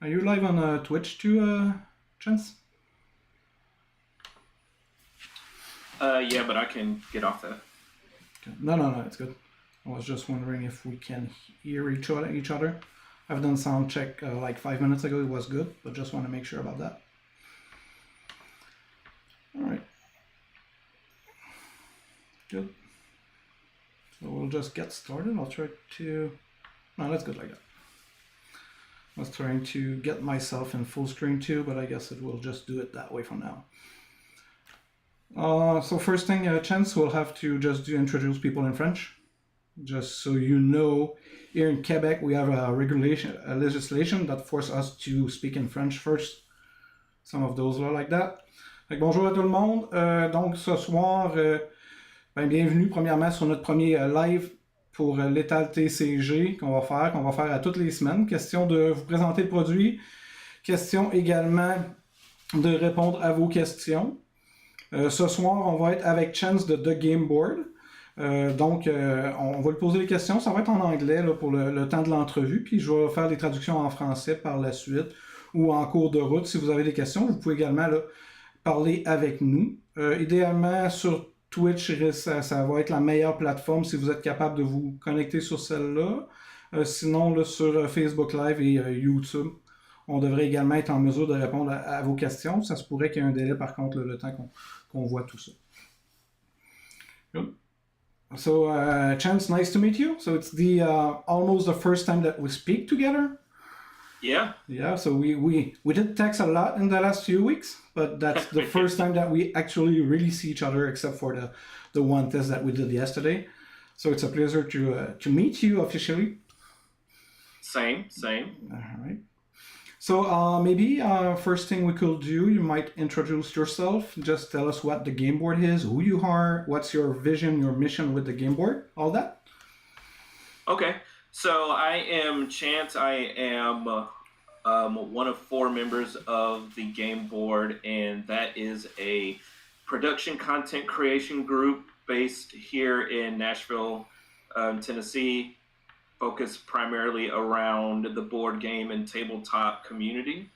Are you live on Twitch too, Chance? Yeah, but I can get off that. Okay. No, it's good. I was just wondering if we can hear each other. I've done sound check like 5 minutes ago. It was good, but just want to make sure about that. All right. Good. So we'll just get started. I'll try to... No, that's good like that. I was trying to get myself in full screen too, but I guess it will just do it that way for now. So first thing, Chance will have to just introduce people in French. Just so you know, here in Quebec, we have a legislation that forces us to speak in French first. Some of those are like that. Fait que bonjour à tout le monde. Donc ce soir, bienvenue premièrement sur notre premier live pour l'étal TCG qu'on va faire à toutes les semaines. Question de vous présenter le produit. Question également de répondre à vos questions. Ce soir, on va être avec Chance de The Game Board. Donc, on va lui poser les questions. Ça va être en anglais là, pour le temps de l'entrevue. Puis, je vais faire des traductions en français par la suite ou en cours de route. Si vous avez des questions, vous pouvez également là, parler avec nous. Idéalement, sur Twitch, ça va être la meilleure plateforme si vous êtes capable de vous connecter sur celle-là. Sinon, là, sur Facebook Live et YouTube, on devrait également être en mesure de répondre à vos questions. Ça se pourrait qu'il y ait un délai, par contre, le temps qu'on voit tout ça. Good. So, Chance, nice to meet you. So it's the almost the first time that we speak together. Yeah. Yeah. So we did text a lot in the last few weeks, but that's the first time that we actually really see each other, except for the one test that we did yesterday. So it's a pleasure to meet you officially. Same. All right. So maybe first thing we could do, you might introduce yourself. Just tell us what the game board is, who you are, what's your vision, your mission with the game board, all that. Okay. So I am Chance. I am one of 4 members of the game board, and that is a production content creation group based here in Nashville, Tennessee. Focused primarily around the board game and tabletop community.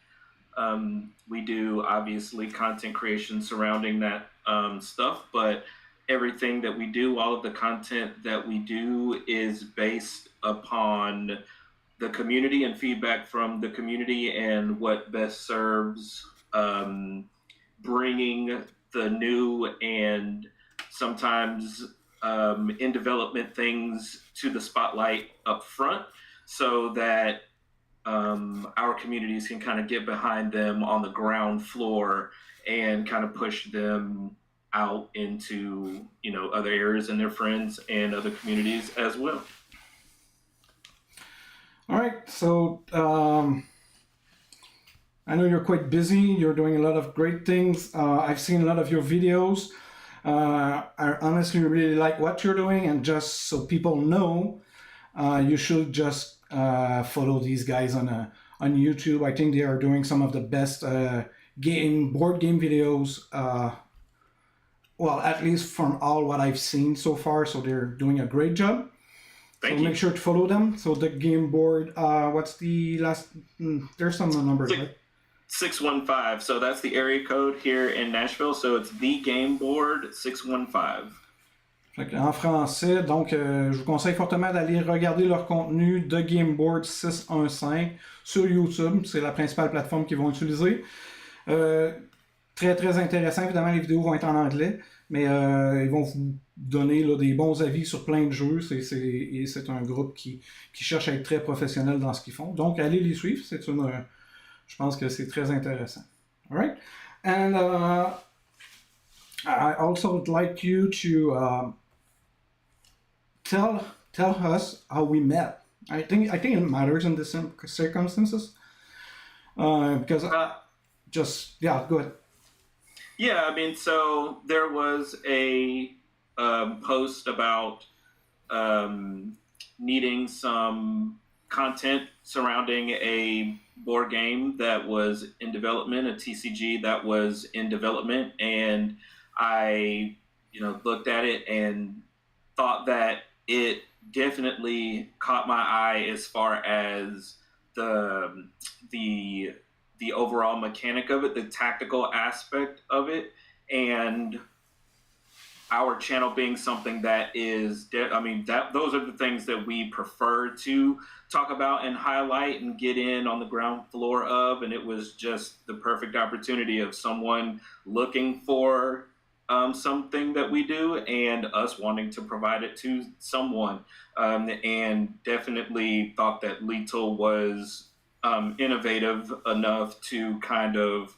We do obviously content creation surrounding that stuff, but everything that we do, all of the content that we do is based upon the community and feedback from the community and what best serves bringing the new and sometimes in development things to the spotlight up front so that our communities can kind of get behind them on the ground floor and kind of push them out into, other areas and their friends and other communities as well. All right. So I know you're quite busy. You're doing a lot of great things. I've seen a lot of your videos. I honestly really like what you're doing, and just so people know, you should just follow these guys on YouTube. I think they are doing some of the best board game videos. Well, at least from all what I've seen so far. So they're doing a great job. Thank you. Make sure to follow them. So the game board. What's the last? There's some numbers, right? 615. So that's the area code here in Nashville. So it's the game board 615. En français, donc je vous conseille fortement d'aller regarder leur contenu de Game Board 615 sur YouTube. C'est la principale plateforme qu'ils vont utiliser. Très très intéressant. Évidemment, les vidéos vont être en anglais, mais ils vont vous donner là, des bons avis sur plein de jeux. C'est un groupe qui cherche à être très professionnel dans ce qu'ils font. Donc, allez les suivre. Je pense que c'est très intéressant. All right. And I also would like you to tell us how we met. I think it matters in these circumstances because go ahead. Yeah, I mean, so there was a post about needing some content surrounding a board game that was in development, a TCG that was in development, and I, looked at it and thought that it definitely caught my eye as far as the overall mechanic of it, the tactical aspect of it, and our channel being something that is, those are the things that we prefer to talk about and highlight and get in on the ground floor of. And it was just the perfect opportunity of someone looking for something that we do and us wanting to provide it to someone. And definitely thought that Lethal was innovative enough to kind of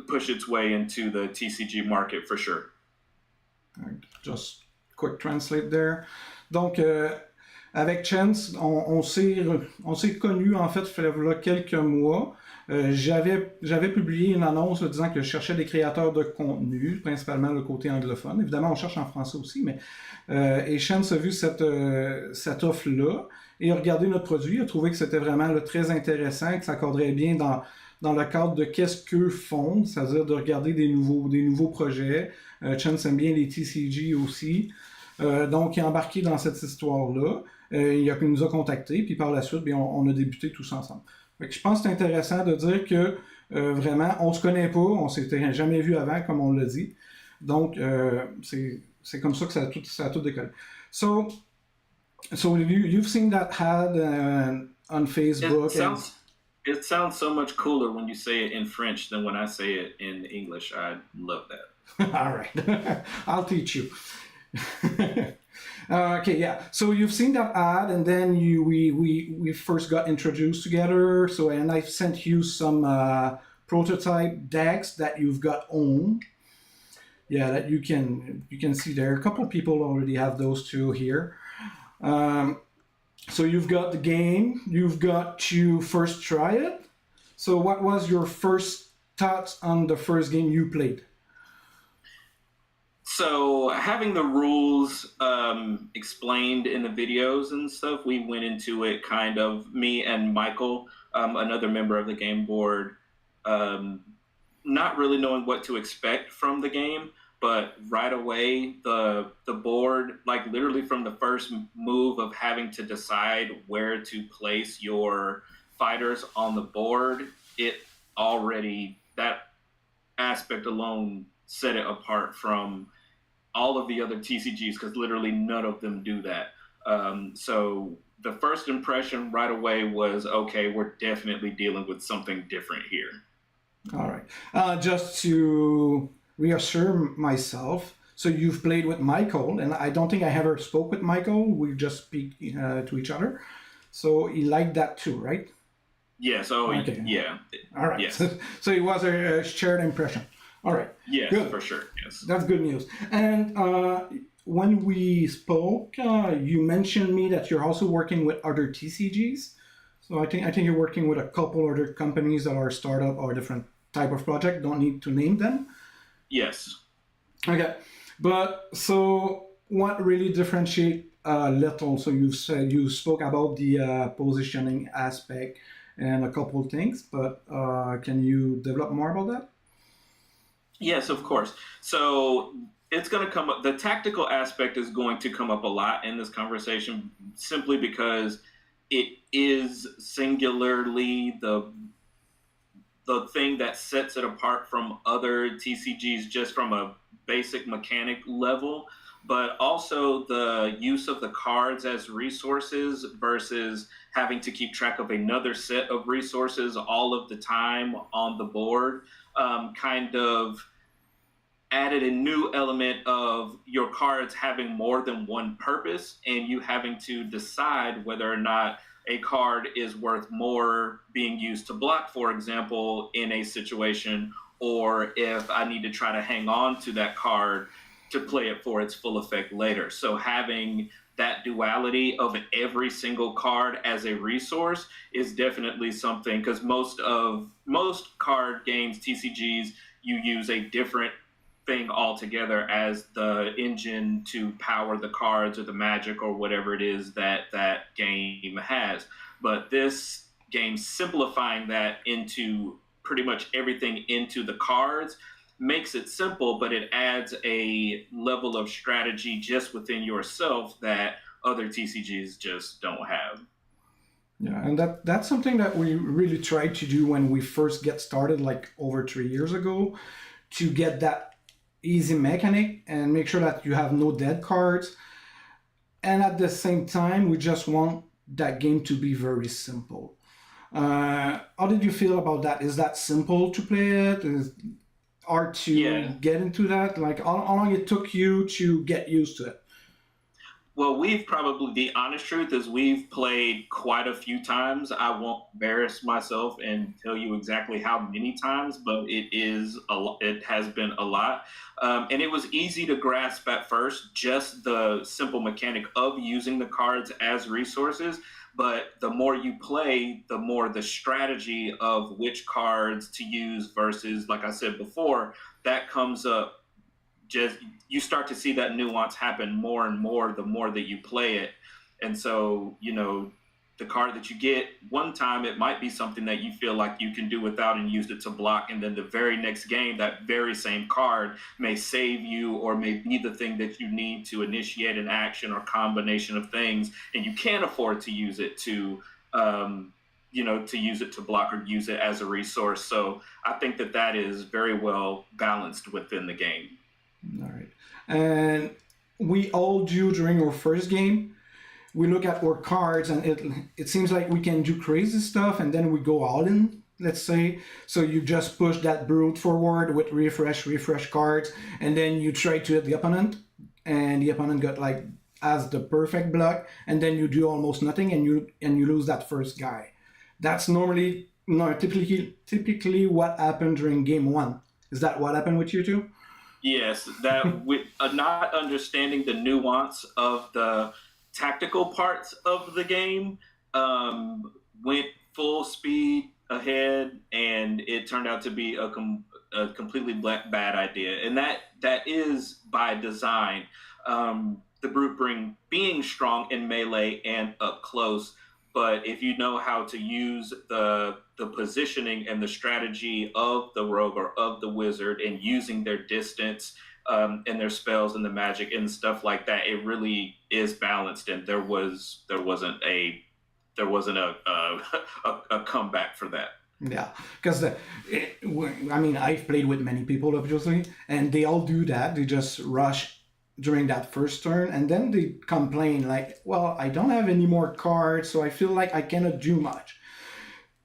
push its way into the TCG market for sure. Just quick translate there. Donc, avec Chance, on s'est connus en fait il y a quelques mois. J'avais publié une annonce disant que je cherchais des créateurs de contenu, principalement le côté anglophone. Évidemment, on cherche en français aussi, mais et Chance a vu cette offre-là et a regardé notre produit, il a trouvé que c'était vraiment très intéressant, que ça cadrait bien dans le cadre de qu'est-ce qu'eux font, c'est-à-dire de regarder des nouveaux projets. Chance aime bien les TCG aussi. Donc, il est embarqué dans cette histoire-là. Il nous a contactés, puis par la suite, bien, on a débuté tous ensemble. Fait que je pense que c'est intéressant de dire que vraiment, on se connaît pas, on s'était jamais vu avant, comme on l'a dit. Donc, c'est comme ça que ça a tout décollé. So you've seen that ad on Facebook. It sounds so much cooler when you say it in French than when I say it in English. I love that. All right. I'll teach you. Okay, yeah. So you've seen that ad, and then we first got introduced together. So and I sent you some prototype decks that you've got owned. Yeah, that you can see there. A couple of people already have those two here. So you've got the game. You've got to first try it. So what was your first thoughts on the first game you played? So having the rules explained in the videos and stuff, we went into it kind of, me and Michael, another member of the game board, not really knowing what to expect from the game, but right away the board, like literally from the first move of having to decide where to place your fighters on the board, that aspect alone set it apart from all of the other TCGs, because literally none of them do that. So the first impression right away was, okay, we're definitely dealing with something different here. All right. Just to reassure myself, so you've played with Michael, and I don't think I ever spoke with Michael. We just speak to each other. So he liked that too, right? Yes. Okay. Yeah. All right. Yes. So it was a shared impression. All right. Yes, good. For sure. Yes. That's good news. And when we spoke, you mentioned me that you're also working with other TCGs. So I think you're working with a couple other companies that are startup or different type of project. Don't need to name them. Yes. Okay. But so what really differentiate Little? So you spoke about the positioning aspect and a couple things, but can you develop more about that? Yes, of course. So it's going to come up. The tactical aspect is going to come up a lot in this conversation, simply because it is singularly the thing that sets it apart from other TCGs, just from a basic mechanic level, but also the use of the cards as resources versus having to keep track of another set of resources all of the time on the board. Kind of added a new element of your cards having more than one purpose, and you having to decide whether or not a card is worth more being used to block, for example, in a situation, or if I need to try to hang on to that card to play it for its full effect later. So having that duality of every single card as a resource is definitely something, because most card games, TCGs, you use a different thing altogether as the engine to power the cards or the magic or whatever it is that game has. But this game simplifying that into pretty much everything into the cards makes it simple, but it adds a level of strategy just within yourself that other TCGs just don't have. Yeah, and that's something that we really tried to do when we first get started, like over 3 years ago, to get that easy mechanic and make sure that you have no dead cards. And at the same time, we just want that game to be very simple. How did you feel about that? Is that simple to play it? Is it hard to Yeah. get into that? Like how long it took you to get used to it? Well, we've probably, the honest truth is we've played quite a few times. I won't embarrass myself and tell you exactly how many times, but it has been a lot. And it was easy to grasp at first, just the simple mechanic of using the cards as resources. But the more you play, the more the strategy of which cards to use versus, like I said before, that comes up. Just you start to see that nuance happen more and more the more that you play it. And so, the card that you get one time, it might be something that you feel like you can do without and use it to block, and then the very next game that very same card may save you or may be the thing that you need to initiate an action or combination of things, and you can't afford to use it to use it to block or use it as a resource. So I think that that is very well balanced within the game. All right. And we all do during our first game. We look at our cards, and it seems like we can do crazy stuff, and then we go all in. Let's say so you just push that brute forward with refresh cards, and then you try to hit the opponent, and the opponent got like as the perfect block, and then you do almost nothing, and you lose that first guy. That's normally no typically what happened during game one. Is that what happened with you too? Yes, that with not understanding the nuance of the tactical parts of the game, went full speed ahead, and it turned out to be a completely bad idea, and that is by design. The brute bring being strong in melee and up close, but if you know how to use the positioning and the strategy of the rogue or of the wizard and using their distance, and their spells and the magic and stuff like that, it really is balanced, and there wasn't a a comeback for that. Yeah, because I mean, I've played with many people, obviously, and they all do that. They just rush during that first turn, and then they complain like, "Well, I don't have any more cards, so I feel like I cannot do much."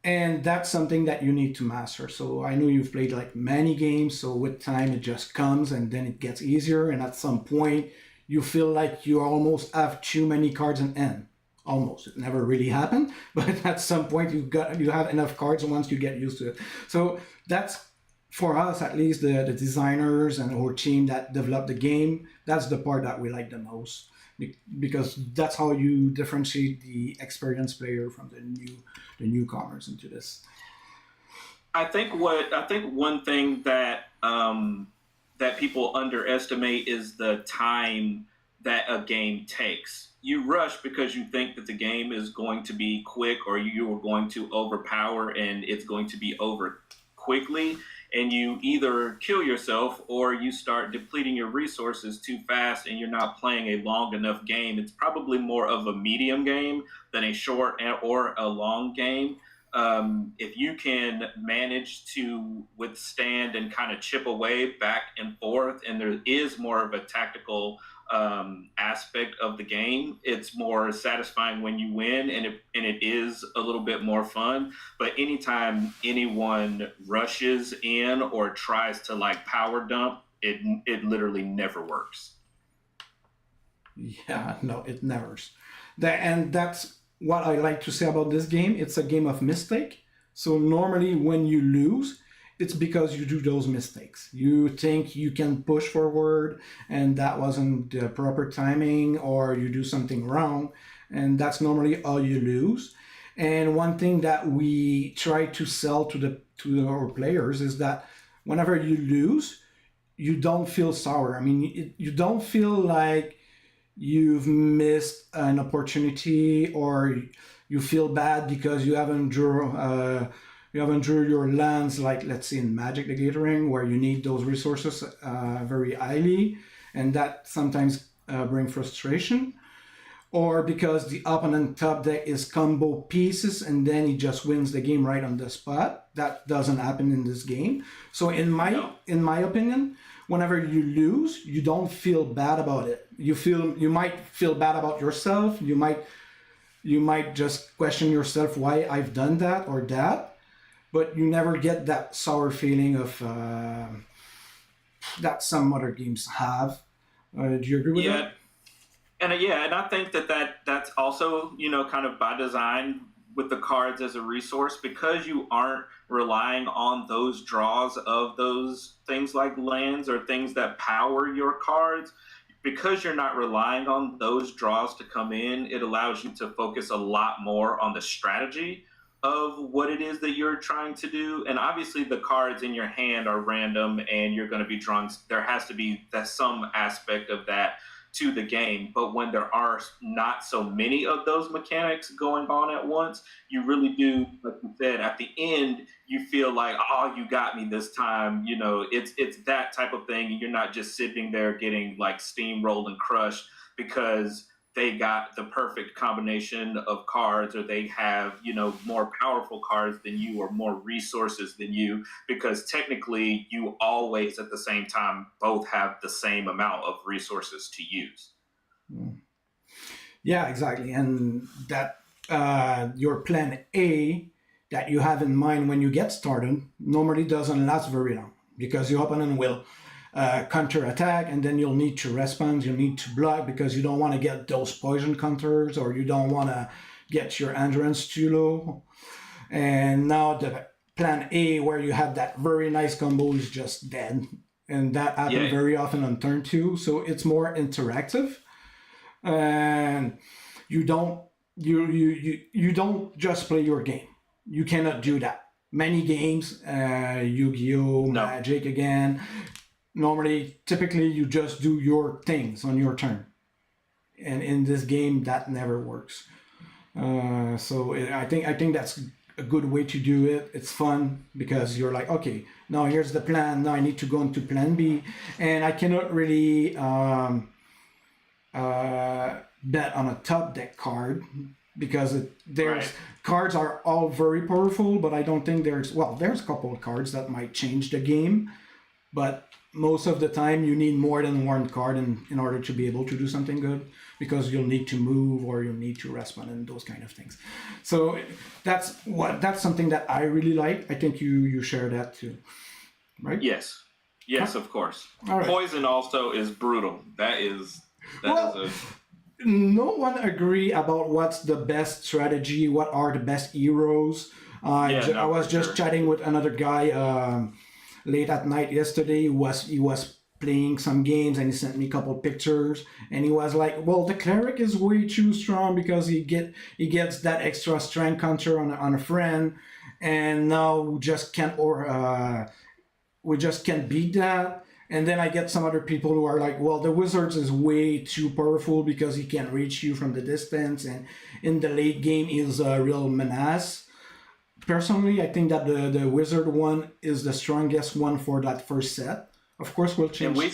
And that's something that you need to master. So I know you've played like many games, so with time it just comes, and then it gets easier. And at some point, you feel like you almost have too many cards in end. Almost, it never really happened, but at some point you have enough cards once you get used to it. So that's for us, at least the designers and our team that developed the game. That's the part that we like the most, because that's how you differentiate the experienced player from the newcomers into this. I think one thing that that people underestimate is the time that a game takes. You rush because you think that the game is going to be quick, or you are going to overpower and it's going to be over quickly, and you either kill yourself or you start depleting your resources too fast and you're not playing a long enough game. It's probably more of a medium game than a short or a long game. If you can manage to withstand and kind of chip away back and forth, and there is more of a tactical aspect of the game, it's more satisfying when you win, and it is a little bit more fun. But anytime anyone rushes in or tries to like power dump, it literally never works. Yeah, no, it never. And that's what I like to say about this game. It's a game of mistake. So normally when you lose, it's because you do those mistakes. You think you can push forward, and that wasn't the proper timing, or you do something wrong, and that's normally how you lose. And one thing that we try to sell to our players is that whenever you lose, you don't feel sour. I mean, you don't feel like you've missed an opportunity, or you feel bad because you haven't drew your lands, like let's say in Magic the Gathering, where you need those resources very highly, and that sometimes bring frustration. or because the opponent top deck is combo pieces and then he just wins the game right on the spot. That doesn't happen in this game. So in my opinion, whenever you lose, you don't feel bad about it. You might feel bad about yourself. You might just question yourself why I've done that or that, but you never get that sour feeling of that some other games have. Do you agree with that? And I think that's also, you know, kind of by design with the cards as a resource, because you aren't relying on those draws of those things like lands or things that power your cards. Because you're not relying on those draws to come in, it allows you to focus a lot more on the strategy of what it is that you're trying to do. And obviously the cards in your hand are random and you're going to be drawing. There has to be some aspect of that to the game. But when there are not so many of those mechanics going on at once, you really do, like you said, at the end, you feel like, oh, you got me this time. You know, it's that type of thing. You're not just sitting there getting like steamrolled and crushed because they got the perfect combination of cards, or they have, you know, more powerful cards than you or more resources than you, because technically you always at the same time both have the same amount of resources to use. Yeah, exactly. And that your plan A that you have in mind when you get started normally doesn't last very long, because your opponent will counter attack, and then you'll need to respond, you'll need to block because you don't want to get those poison counters, or you don't want to get your endurance too low. And now the plan A, where you had that very nice combo, is just dead. And that happens very often on turn 2, so it's more interactive. And you don't just play your game. You cannot do that. Many games, Yu-Gi-Oh, Magic again, typically you just do your things on your turn, and in this game that never works. I think that's a good way to do it. It's fun because you're like, okay, now here's the plan. Now I need to go into plan B, and I cannot really bet on a top deck card because cards are all very powerful, but I don't think there's a couple of cards that might change the game, but most of the time you need more than one card in order to be able to do something good, because you'll need to move or you'll need to respond and those kind of things. So that's something that I really like. I think you share that too, right? Yes, of course. All right. Poison also is brutal. No one agree about what's the best strategy, what are the best heroes. I was just chatting with another guy late at night yesterday. He was playing some games and he sent me a couple pictures, and he was like, well, the cleric is way too strong because he gets that extra strength counter on a friend, and now we just can't beat that. And then I get some other people who are like, well, the wizards is way too powerful because he can reach you from the distance, and in the late game is a real menace. Personally, I think that the wizard one is the strongest one for that first set. Of course, we'll change. And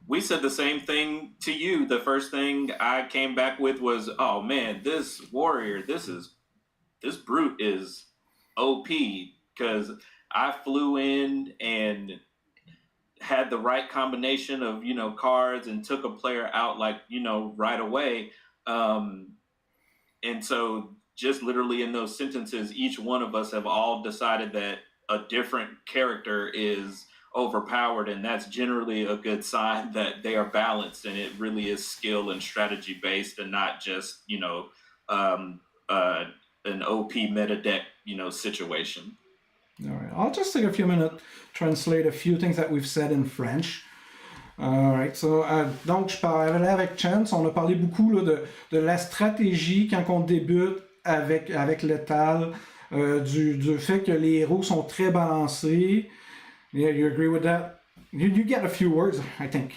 we said the same thing to you. The first thing I came back with was, oh man, this warrior, this brute is OP, because I flew in and had the right combination of, you know, cards and took a player out, like, you know, right away. And so just literally in those sentences, each one of us have all decided that a different character is overpowered, and that's generally a good sign that they are balanced and it really is skill and strategy based, and not just, you know, an OP meta deck, you know, situation. All right, I'll just take a few minutes, translate a few things that we've said in French. All right, so, donc je parlais avec Chance, on a parlé beaucoup là, de la stratégie quand on débute avec Lethal, du fait que les héros sont très balancés. Yeah, you agree with that? You get a few words, I think.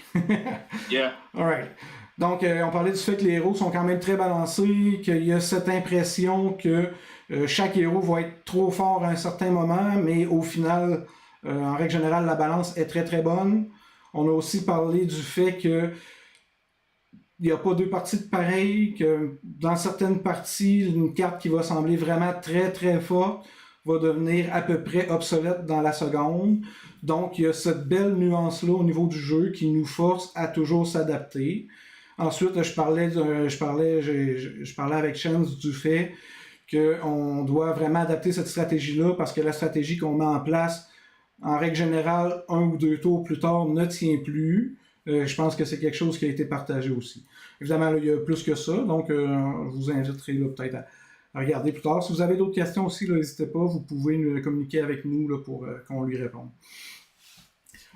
Yeah. All right. Donc, on parlait du fait que les héros sont quand même très balancés, qu'il y a cette impression que chaque héros va être trop fort à un certain moment, mais au final, en règle générale, la balance est très très bonne. On a aussi parlé du fait que il n'y a pas deux parties de pareil, que dans certaines parties, une carte qui va sembler vraiment très très forte va devenir à peu près obsolète dans la seconde. Donc il y a cette belle nuance-là au niveau du jeu qui nous force à toujours s'adapter. Ensuite, je parlais avec Chance du fait qu'on doit vraiment adapter cette stratégie-là parce que la stratégie qu'on met en place, en règle générale, un ou deux tours plus tard, ne tient plus. Je pense que c'est quelque chose qui a été partagé aussi. Évidemment, là, il y a plus que ça, donc je vous inviterai peut-être à regarder plus tard. Si vous avez d'autres questions aussi, n'hésitez pas, vous pouvez nous communiquer avec nous là, pour qu'on lui réponde.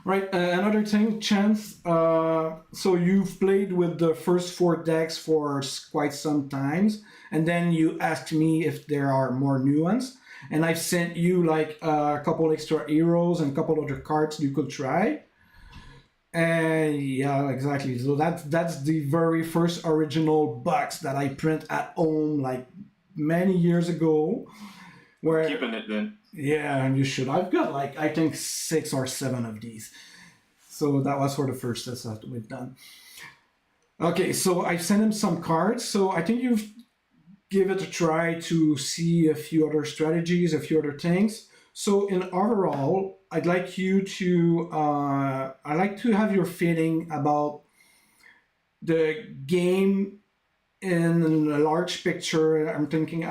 Right, another thing, Chance, so you've played with the first 4 decks for quite some times, and then you asked me if there are more new ones, and I've sent you like a couple extra heroes and a couple other cards you could try. And yeah, exactly. So that's the very first original box that I print at home like many years ago. Where Keeping it then. Yeah, and you should. I've got like I think 6 or 7 of these. So that was for the first test that we've done. Okay, so I sent him some cards. So I think you've give it a try to see a few other strategies, a few other things. So in overall, I'd like you to I'd like to have your feeling about the game in a large picture. I'm thinking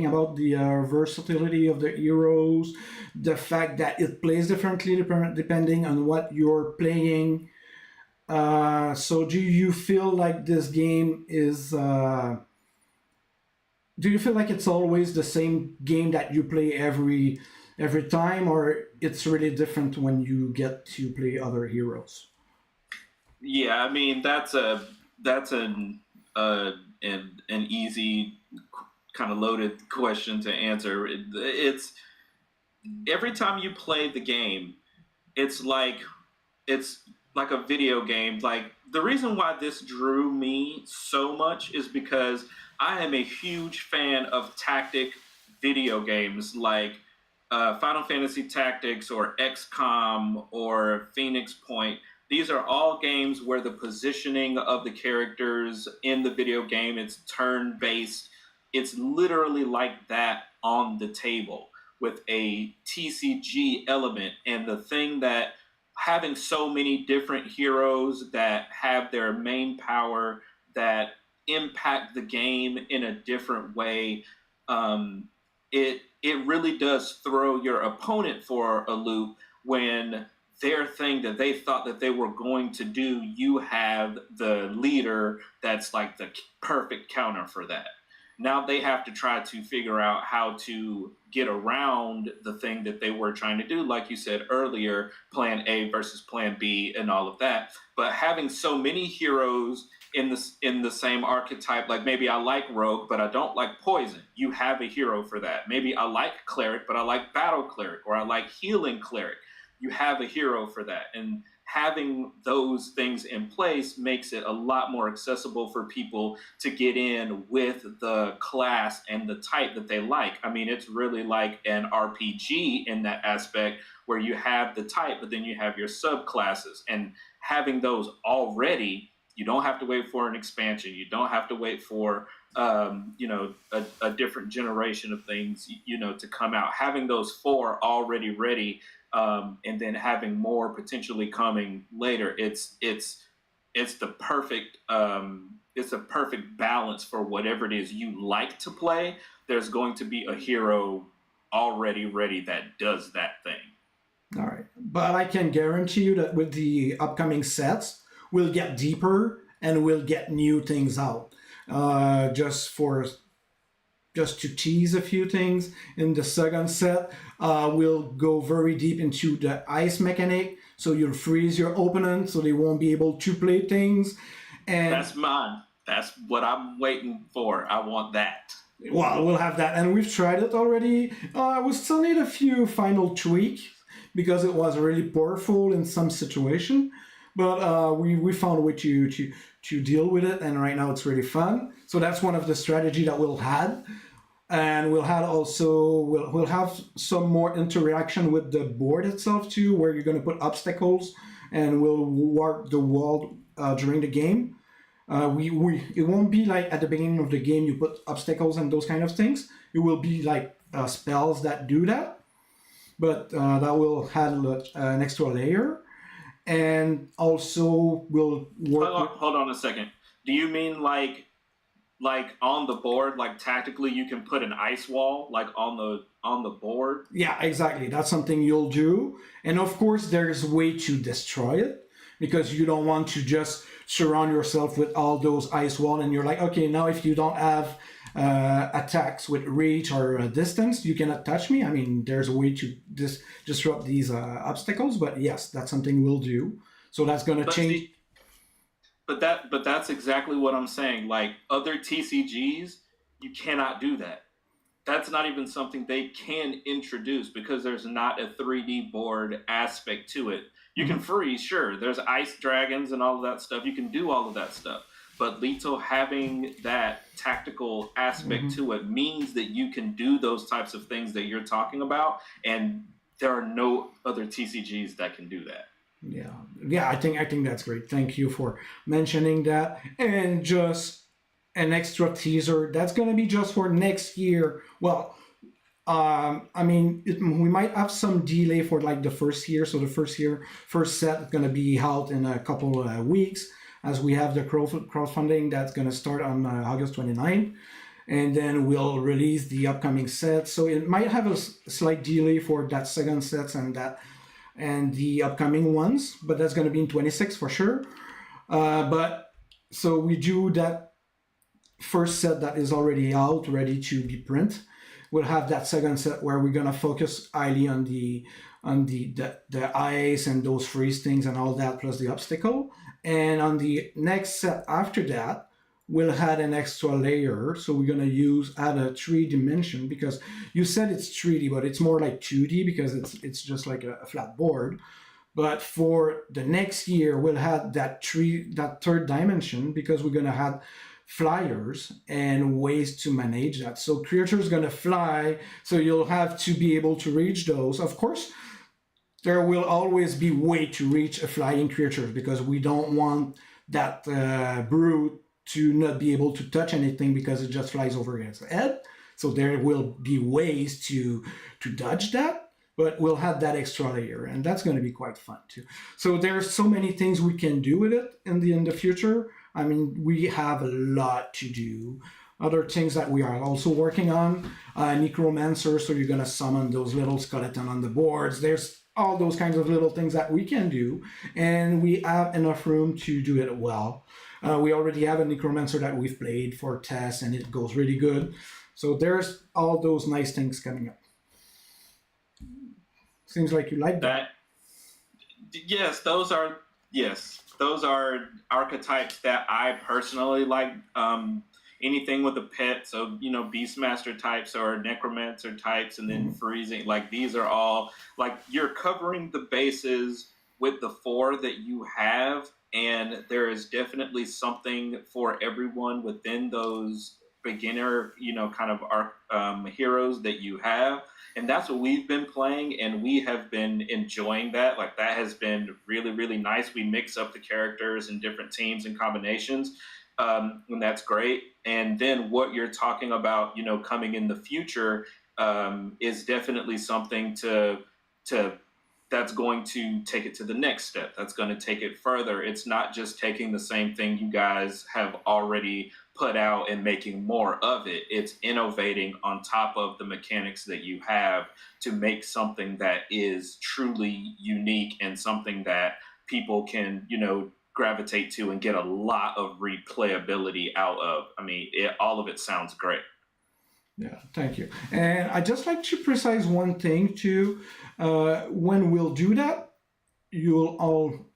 about the versatility of the heroes, the fact that it plays differently depending on what you're playing. So do you feel like this game is do you feel like it's always the same game that you play every time, or it's really different when you get to play other heroes? Yeah, I mean that's an easy kind of loaded question to answer. It's every time you play the game, it's like a video game. Like the reason why this drew me so much is because I am a huge fan of tactic video games like Final Fantasy Tactics or XCOM or Phoenix Point. These are all games where the positioning of the characters in the video game, it's turn-based. It's literally like that on the table with a TCG element. And the thing that having so many different heroes that have their main power that impact the game in a different way, it really does throw your opponent for a loop when their thing that they thought that they were going to do, you have the leader that's like the perfect counter for that. Now they have to try to figure out how to get around the thing that they were trying to do, like you said earlier, plan A versus plan B and all of that. But having so many heroes in the same archetype, like maybe I like rogue, but I don't like poison. You have a hero for that. Maybe I like cleric, but I like battle cleric, or I like healing cleric. You have a hero for that. And having those things in place makes it a lot more accessible for people to get in with the class and the type that they like. I mean, it's really like an RPG in that aspect where you have the type, but then you have your subclasses. And having those already, you don't have to wait for an expansion. You don't have to wait for, a different generation of things, to come out. Having those 4 already ready, and then having more potentially coming later, it's the perfect it's a perfect balance for whatever it is you like to play. There's going to be a hero already ready that does that thing. All right, but I can guarantee you that with the upcoming sets, we'll get deeper and we'll get new things out. Just to tease a few things, in the second set, we'll go very deep into the ice mechanic, so you'll freeze your opponent so they won't be able to play things. And that's mine. That's what I'm waiting for. I want that. Well, we'll have that, and we've tried it already. We still need a few final tweaks because it was really powerful in some situation, but we found a way to deal with it, and right now it's really fun. So that's one of the strategy that we'll have. And we'll have some more interaction with the board itself too, where you're going to put obstacles and we'll warp the world during the game. It won't be like at the beginning of the game you put obstacles and those kind of things. It will be like spells that do that, but that will add an extra layer, and also will work. Hold on a second. Do you mean like on the board, like tactically you can put an ice wall like on the board? Yeah, exactly. That's something you'll do, and of course there's a way to destroy it because you don't want to just surround yourself with all those ice wall, and you're like, okay, now if you don't have attacks with reach or distance, you cannot touch me. I mean, there's a way to disrupt these obstacles, but yes, that's something we'll do. So that's going to change. See, but that's exactly what I'm saying. Like other TCGs, you cannot do that. That's not even something they can introduce because there's not a 3D board aspect to it. You can freeze, sure. There's ice dragons and all of that stuff. You can do all of that stuff. But Lito having that tactical aspect to it means that you can do those types of things that you're talking about, and there are no other TCGs that can do that. Yeah. I think that's great. Thank you for mentioning that. And just an extra teaser that's going to be just for next year. Well, I mean, we might have some delay for like the first year. So the first set is going to be out in a couple of weeks, as we have the crowdfunding that's going to start on August 29th. And then we'll release the upcoming set. So it might have a slight delay for that second set and the upcoming ones, but that's going to be in 26 for sure. But so we do that first set that is already out, ready to be print. We'll have that second set where we're gonna focus highly on the ice and those freeze things and all that, plus the obstacle. And on the next set after that, we'll add an extra layer. So we're gonna add a 3D because you said it's 3D, but it's more like 2D because it's just like a flat board. But for the next year, we'll have that third dimension because we're gonna have flyers and ways to manage that. So creatures gonna fly, so you'll have to be able to reach those. Of course, there will always be way to reach a flying creature because we don't want that brute to not be able to touch anything because it just flies over its head. So there will be ways to dodge that, but we'll have that extra layer, and that's going to be quite fun too. So there's so many things we can do with it in the future. I mean, we have a lot to do. Other things that we are also working on, necromancer, so you're going to summon those little skeleton on the boards. There's all those kinds of little things that we can do, and we have enough room to do it well. We already have a necromancer that we've played for tests, and it goes really good. So there's all those nice things coming up. Seems like you like that. Yes, those are archetypes that I personally like. Anything with a pet, so Beastmaster types or Necromancer types, and then freezing. Like these are all like you're covering the bases with the 4 that you have, and there is definitely something for everyone within those beginner, kind of heroes that you have. And that's what we've been playing, and we have been enjoying that. Like that has been really, really nice. We mix up the characters in different teams and combinations, and that's great. And then what you're talking about, coming in the future, is definitely something that's going to take it to the next step. That's going to take it further. It's not just taking the same thing you guys have already put out and making more of it. It's innovating on top of the mechanics that you have to make something that is truly unique and something that people can, gravitate to and get a lot of replayability out of. I mean, all of it sounds great. Yeah, thank you. And I just like to precise one thing too. When we'll do that, you'll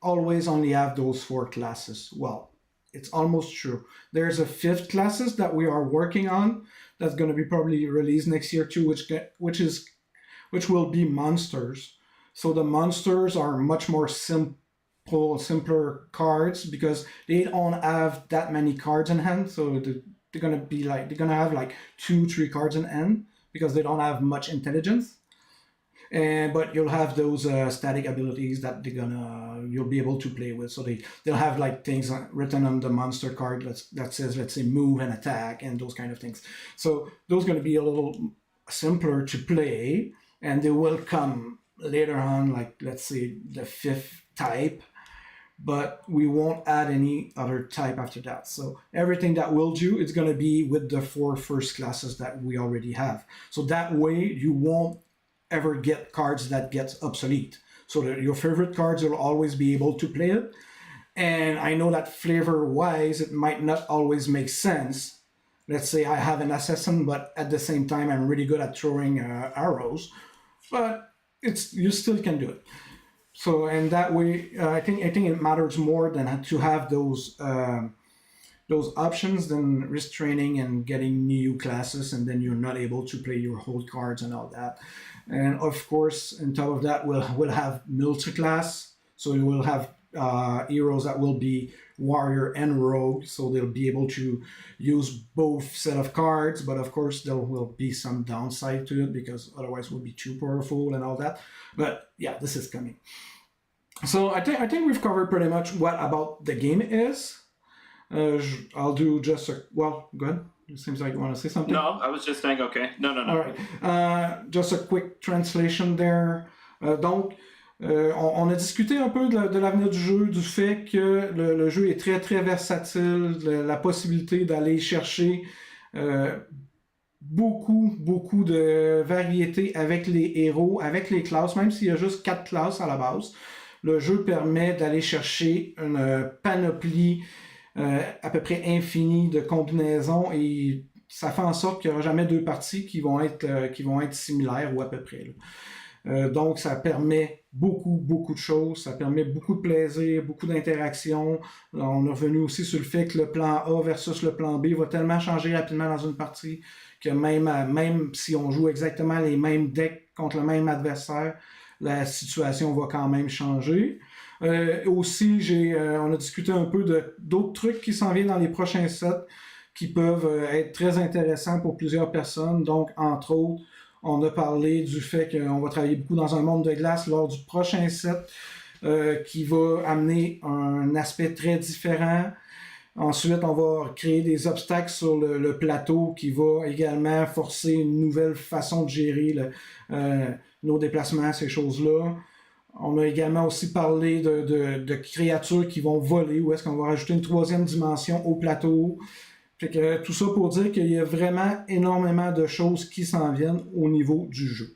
always only have those 4 classes. Well, it's almost true. There's a 5th classes that we are working on that's going to be probably released next year too, which will be monsters. So the monsters are much more simpler cards because they don't have that many cards in hand. So they're gonna have like 2-3 cards in hand because they don't have much intelligence. but you'll have those static abilities that you'll be able to play with. So they'll have like things written on the monster card that says, let's say, move and attack and those kind of things. So those are going to be a little simpler to play, and they will come later on, like let's say the 5th type, but we won't add any other type after that. So everything that we'll do, it's going to be with the 4 first classes that we already have. So that way you won't ever get cards that get obsolete. So your favorite cards will always be able to play it. And I know that flavor-wise, it might not always make sense. Let's say I have an assassin, but at the same time, I'm really good at throwing arrows. But you still can do it. So, and that way, I think it matters more than to have those options than restraining and getting new classes, and then you're not able to play your hold cards and all that. And of course, on top of that, we'll have multi-class. So you will have heroes that will be warrior and rogue, so they'll be able to use both set of cards, but of course there will be some downside to it because otherwise it will be too powerful and all that. But yeah, this is coming. So I think we've covered pretty much what about the game is. I'll do just go ahead. It seems like you want to say something. No, I was just saying okay. No. All right. Just a quick translation there. Donc, on a discuté un peu de l'avenir du jeu, du fait que le jeu est très très versatile, la possibilité d'aller chercher beaucoup de variétés avec les héros, avec les classes, même s'il y a juste 4 classes à la base. Le jeu permet d'aller chercher une panoplie à peu près infinie de combinaisons, et ça fait en sorte qu'il n'y aura jamais 2 parties qui vont être similaires ou à peu près. Donc ça permet beaucoup de choses, ça permet beaucoup de plaisir, beaucoup d'interaction. On est revenu aussi sur le fait que le plan A versus le plan B va tellement changer rapidement dans une partie que même si on joue exactement les mêmes decks contre le même adversaire, la situation va quand même changer. Aussi, on a discuté un peu d'autres trucs qui s'en viennent dans les prochains sets qui peuvent être très intéressants pour plusieurs personnes. Donc, entre autres, on a parlé du fait qu'on va travailler beaucoup dans un monde de glace lors du prochain set qui va amener un aspect très différent. Ensuite, on va créer des obstacles sur le plateau qui va également forcer une nouvelle façon de gérer nos déplacements, ces choses-là. On a également aussi parlé de créatures qui vont voler, où est-ce qu'on va rajouter une 3e dimension au plateau. Fait que tout ça pour dire qu'il y a vraiment énormément de choses qui s'en viennent au niveau du jeu.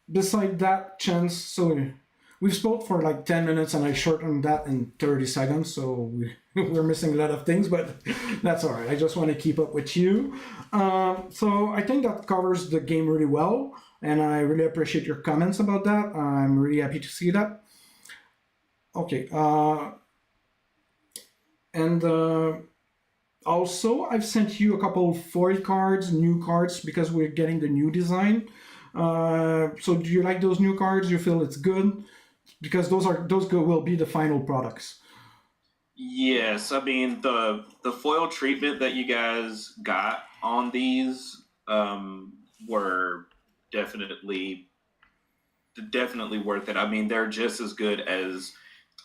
Beside that, Chance, so we've spoke for like 10 minutes and I shortened that in 30 seconds, so we're missing a lot of things, but that's all right. I just want to keep up with you. So I think that covers the game really well, and I really appreciate your comments about that. I'm really happy to see that. Okay. And also, I've sent you a couple foil cards, new cards, because we're getting the new design. So do you like those new cards? You feel it's good? Because those will be the final products. Yes, I mean the foil treatment that you guys got on these were definitely worth it. I mean, they're just as good as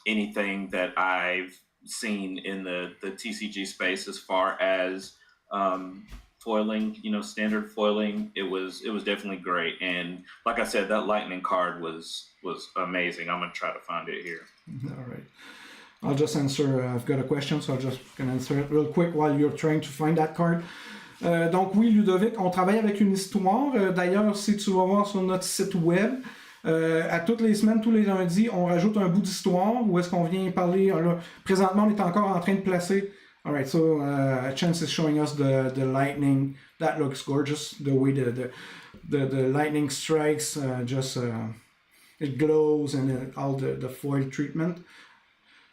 anything that I've seen in the TCG space as far as foiling, standard foiling. It was definitely great, and like I said, that lightning card was amazing. I'm gonna try to find it here. All right, I'll just answer. I've got a question, so I'm just gonna answer it real quick while you're trying to find that card. Donc oui, Ludovic, on travaille avec une histoire. D'ailleurs, si tu vas voir sur notre site web, à toutes les semaines, tous les lundis, on rajoute un bout d'histoire où est-ce qu'on vient parler. Là, présentement, on est encore en train de placer. All right, so Chance is showing us the lightning. That looks gorgeous. The way the lightning strikes, it glows, and all the foil treatment.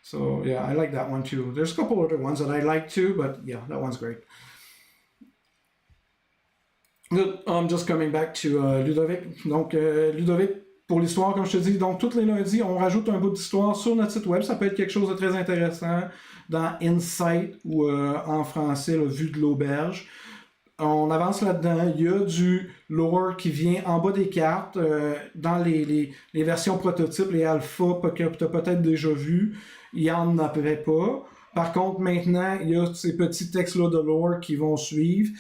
So yeah, I like that one too. There's a couple other ones that I like too, but yeah, that one's great. Good. I'm just coming back to Ludovic. Donc Ludovic, pour l'histoire, comme je te dis, donc tous les lundis, on rajoute un bout d'histoire sur notre site web. Ça peut être quelque chose de très intéressant dans Insight ou en français, le Vue de l'auberge. On avance là-dedans. Il y a du lore qui vient en bas des cartes, dans les versions prototypes, les alphas que tu as peut-être déjà vu. Il n'y en avait pas. Par contre, maintenant, il y a ces petits textes-là de lore qui vont suivre.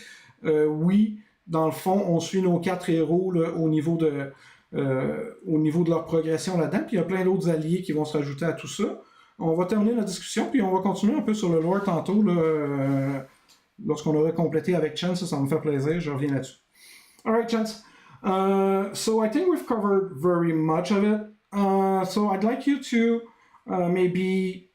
Oui, dans le fond, on suit nos 4 héros là, au niveau de leur progression là-dedans. Puis il y a plein d'autres alliés qui vont se rajouter à tout ça. On va terminer la discussion, puis on va continuer un peu sur le lore tantôt. Là, lorsqu'on aura complété avec Chance, ça me fait plaisir, je reviens là-dessus. Alright, Chance. So I think we've covered very much of it. So I'd like you to maybe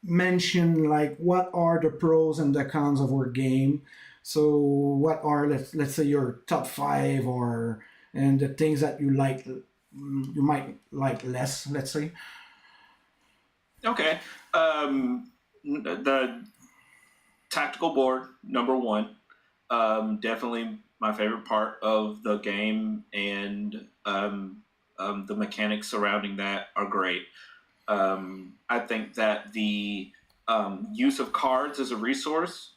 mention like what are the pros and the cons of our game. So what are let's say your top 5 and the things that you might like less, let's say. Okay. The tactical board, number one, definitely my favorite part of the game, and the mechanics surrounding that are great. I think that the use of cards as a resource,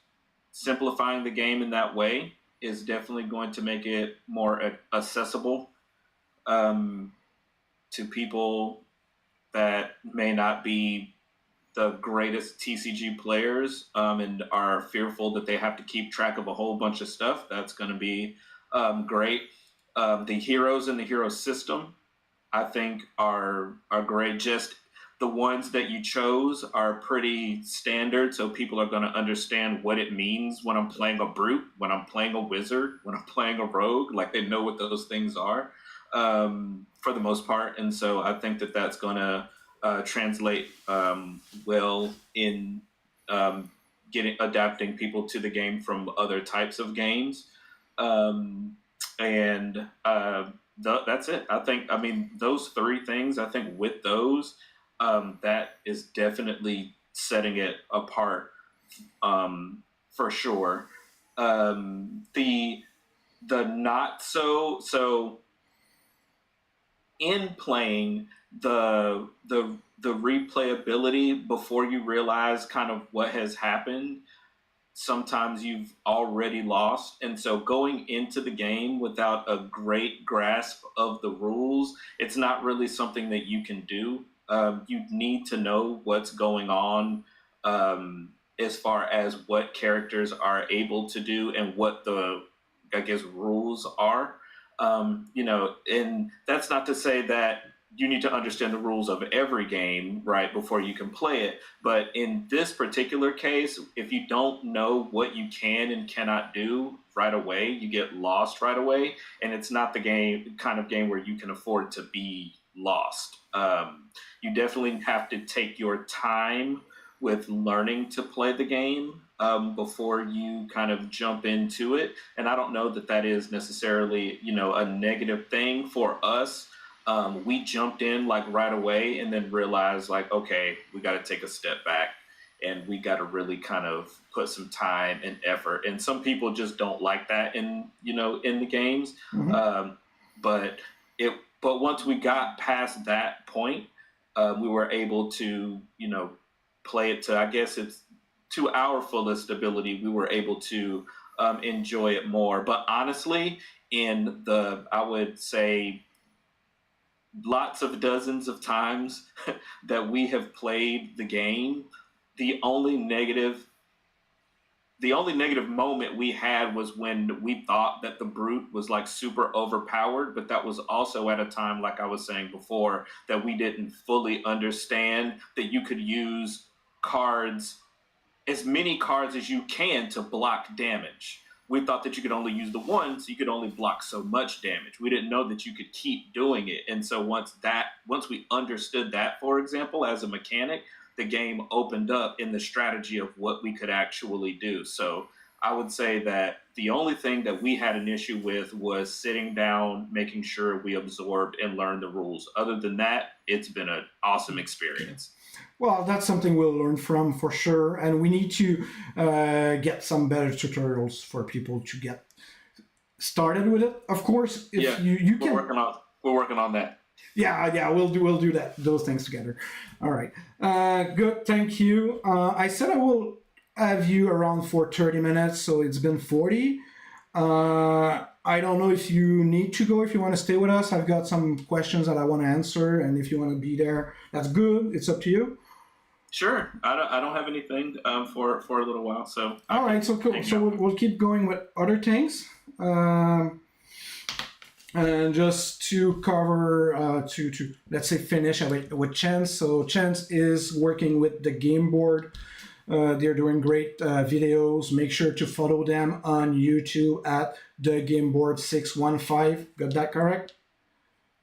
simplifying the game in that way, is definitely going to make it more accessible to people that may not be the greatest TCG players and are fearful that they have to keep track of a whole bunch of stuff. That's going to be great. The heroes and the hero system, I think, are great. Just the ones that you chose are pretty standard, so people are going to understand what it means when I'm playing a brute, when I'm playing a wizard, when I'm playing a rogue. Like, they know what those things are for the most part. And so I think that that's going to translate well in adapting people to the game from other types of games. That's it. I mean, those 3 things, I think with those, that is definitely setting it apart for sure. The not so in playing the replayability before you realize kind of what has happened, sometimes you've already lost. And so going into the game without a great grasp of the rules, it's not really something that you can do. You need to know what's going on as far as what characters are able to do and what the, I guess, rules are. And that's not to say that you need to understand the rules of every game, right, before you can play it. But in this particular case, if you don't know what you can and cannot do right away, you get lost right away. And it's not the kind of game where you can afford to be lost. You definitely have to take your time with learning to play the game before you kind of jump into it. And I don't know that that is necessarily, a negative thing for us. We jumped in like right away and then realized like, okay, we got to take a step back and we got to really kind of put some time and effort. And some people just don't like that in the games. Mm-hmm. But once we got past that point, we were able to, play it to, I guess it's to our fullest ability. We were able to enjoy it more. But honestly, I would say, lots of dozens of times that we have played the game, the only negative moment we had was when we thought that the brute was like super overpowered, but that was also at a time, like I was saying before, that we didn't fully understand that you could use as many cards as you can to block damage. We thought that you could only use the one, so you could only block so much damage. We didn't know that you could keep doing it. And so once we understood that, for example, as a mechanic, the game opened up in the strategy of what we could actually do. So I would say that the only thing that we had an issue with was sitting down, making sure we absorbed and learned the rules. Other than that, it's been an awesome experience. Well, that's something we'll learn from for sure, and we need to get some better tutorials for people to get started with it. Of course, if you can. We're working on that. Yeah, we'll do those things together. All right, good. Thank you. I said I will have you around for 30 minutes, so it's been 40. I don't know if you need to go, if you want to stay with us. I've got some questions that I want to answer, and if you want to be there, that's good. It's up to you. Sure. I don't have anything for a little while, so All right, so cool. So we'll keep going with other things. And just to cover, to let's say finish with Chance. So Chance is working with the game board. They're doing great videos. Make sure to follow them on YouTube at the Game Board 615. Got that correct?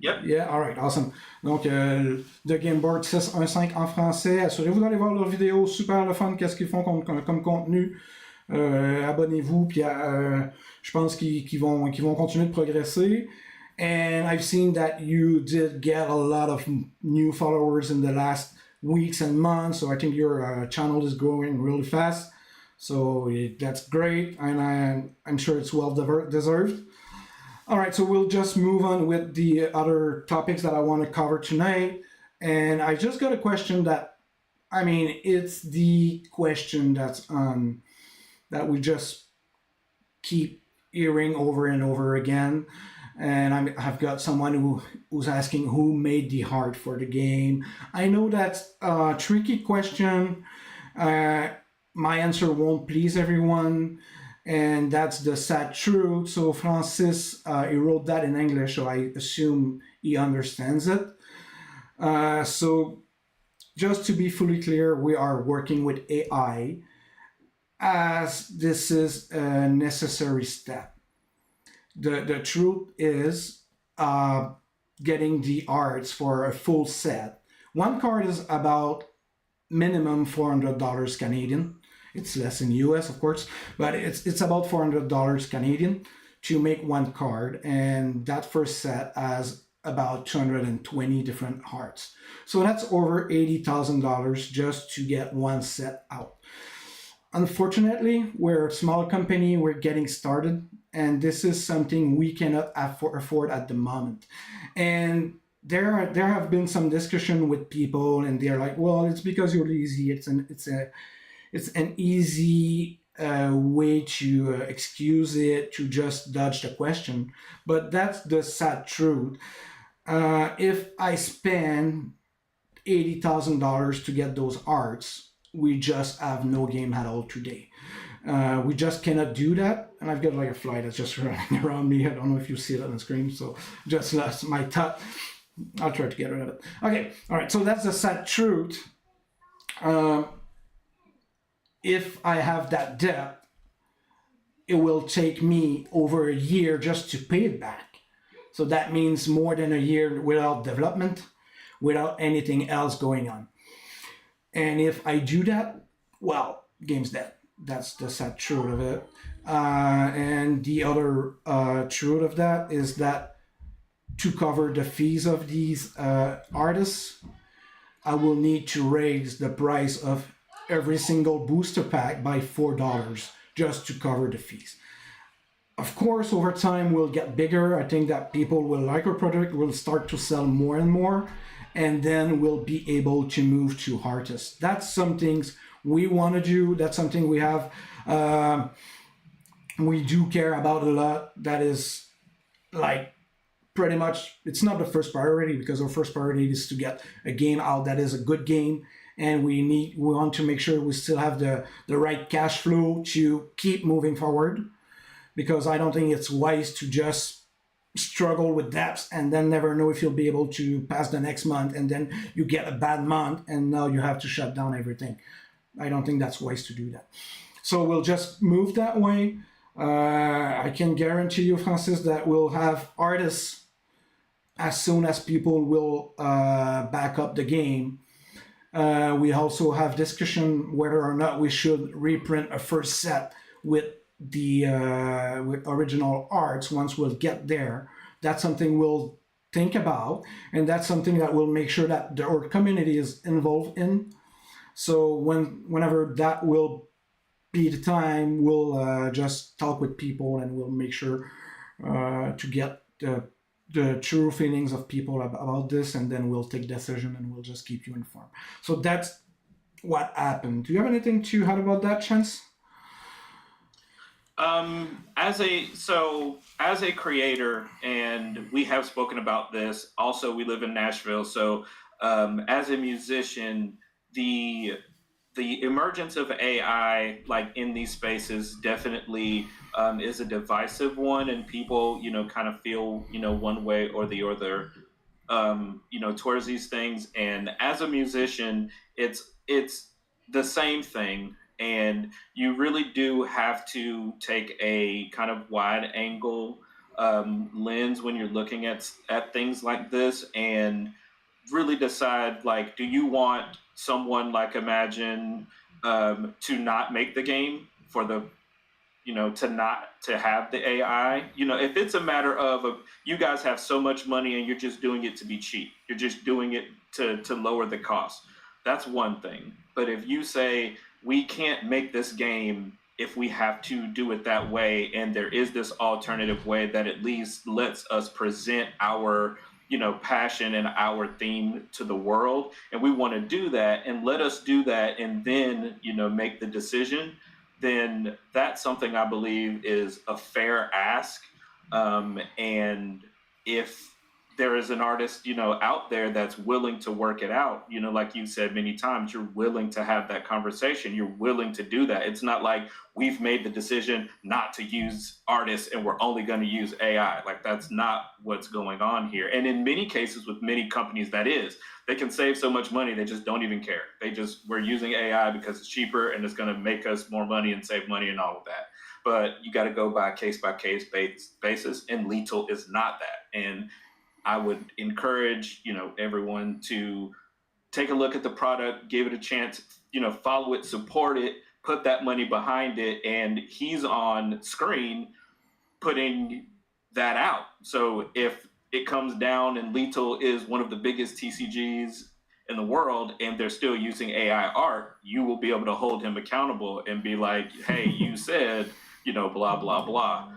Yep. Yeah, all right, awesome. Donc, The Game Board 615 en français. Assurez-vous d'aller voir leurs vidéos. Super le fun, qu'est-ce qu'ils font comme contenu. Abonnez-vous, puis je pense qu'ils vont continuer de progresser. And I've seen that you did get a lot of new followers in the last weeks and months, so I think your channel is growing really fast. So that's great, and I'm sure it's well deserved. All right, so we'll just move on with the other topics that I want to cover tonight. And I just got a question that, I mean, it's the question that's that we just keep hearing over and over again. And I've got someone who's asking who made the art for the game. I know that's a tricky question. My answer won't please everyone, and that's the sad truth. So Francis, he wrote that in English, so I assume he understands it. So just to be fully clear, we are working with AI, as this is a necessary step. The truth is, getting the arts for a full set. One card is about minimum $400 Canadian. It's less in US, of course, but it's about $400 Canadian to make one card, and that first set has about 220 different arts. So that's over $80,000 just to get one set out. Unfortunately, we're a small company, we're getting started, and this is something we cannot afford at the moment. And there have been some discussion with people, and they're like, well, it's because you're lazy. It's an easy way to excuse it, to just dodge the question. But that's the sad truth. If I spend $80,000 to get those arts, we just have no game at all today. We just cannot do that. And I've got like a fly that's just running around me. I don't know if you see it on the screen. So just lost my thought. I'll try to get rid of it. Okay, all right. So that's the sad truth. If I have that debt, it will take me over a year just to pay it back. So that means more than a year without development, without anything else going on. And if I do that, well, game's dead. That's the sad truth of it. And the other truth of that is that to cover the fees of these artists, I will need to raise the price of every single booster pack by $4 just to cover the fees. Of course, over time we'll get bigger. I think that people will like our product, will start to sell more and more, and then we'll be able to move to artists. That's some things we want to do. That's something we have, we do care about a lot. That is like pretty much, it's not the first priority, because our first priority is to get a game out that is a good game. And we want to make sure we still have the right cash flow to keep moving forward, because I don't think it's wise to just struggle with debts and then never know if you'll be able to pass the next month, and then you get a bad month and now you have to shut down everything. I don't think that's wise to do that. So we'll just move that way. I can guarantee you, Francis, that we'll have artists as soon as people will back up the game. We also have discussion whether or not we should reprint a first set with the with original arts once we'll get there. That's something we'll think about, and that's something that we'll make sure that our community is involved in. So whenever that will be the time, we'll just talk with people, and we'll make sure to get the true feelings of people about this, and then we'll take decision, and we'll just keep you informed. So that's what happened. Do you have anything to add about that, Chance? As a creator, and we have spoken about this. Also, we live in Nashville, so as a musician, the the emergence of AI, like in these spaces, definitely is a divisive one, and people, kind of feel, one way or the other, towards these things. And as a musician, it's the same thing, and you really do have to take a kind of wide angle lens when you're looking at things like this, and really decide, like, do you want someone, like, imagine, to not make the game for the to not to have the AI. If it's a matter of you guys have so much money and you're just doing it to be cheap, you're just doing it to lower the cost. That's one thing. But if you say we can't make this game if we have to do it that way, and there is this alternative way that at least lets us present our passion and our theme to the world, and we want to do that, and let us do that, and then make the decision, then that's something I believe is a fair ask. And if there is an artist, out there that's willing to work it out, like you said many times, you're willing to have that conversation. You're willing to do that. It's not like we've made the decision not to use artists and we're only going to use AI. Like, that's not what's going on here. And in many cases with many companies, that is. They can save so much money, they just don't even care. We're using AI because it's cheaper and it's going to make us more money and save money and all of that. But you got to go by case basis, and Lethal is not that. And I would encourage, everyone to take a look at the product, give it a chance, follow it, support it, put that money behind it, and he's on screen putting that out. So if it comes down and Lethal is one of the biggest TCGs in the world and they're still using AI art, you will be able to hold him accountable and be like, hey, you said, blah, blah, blah.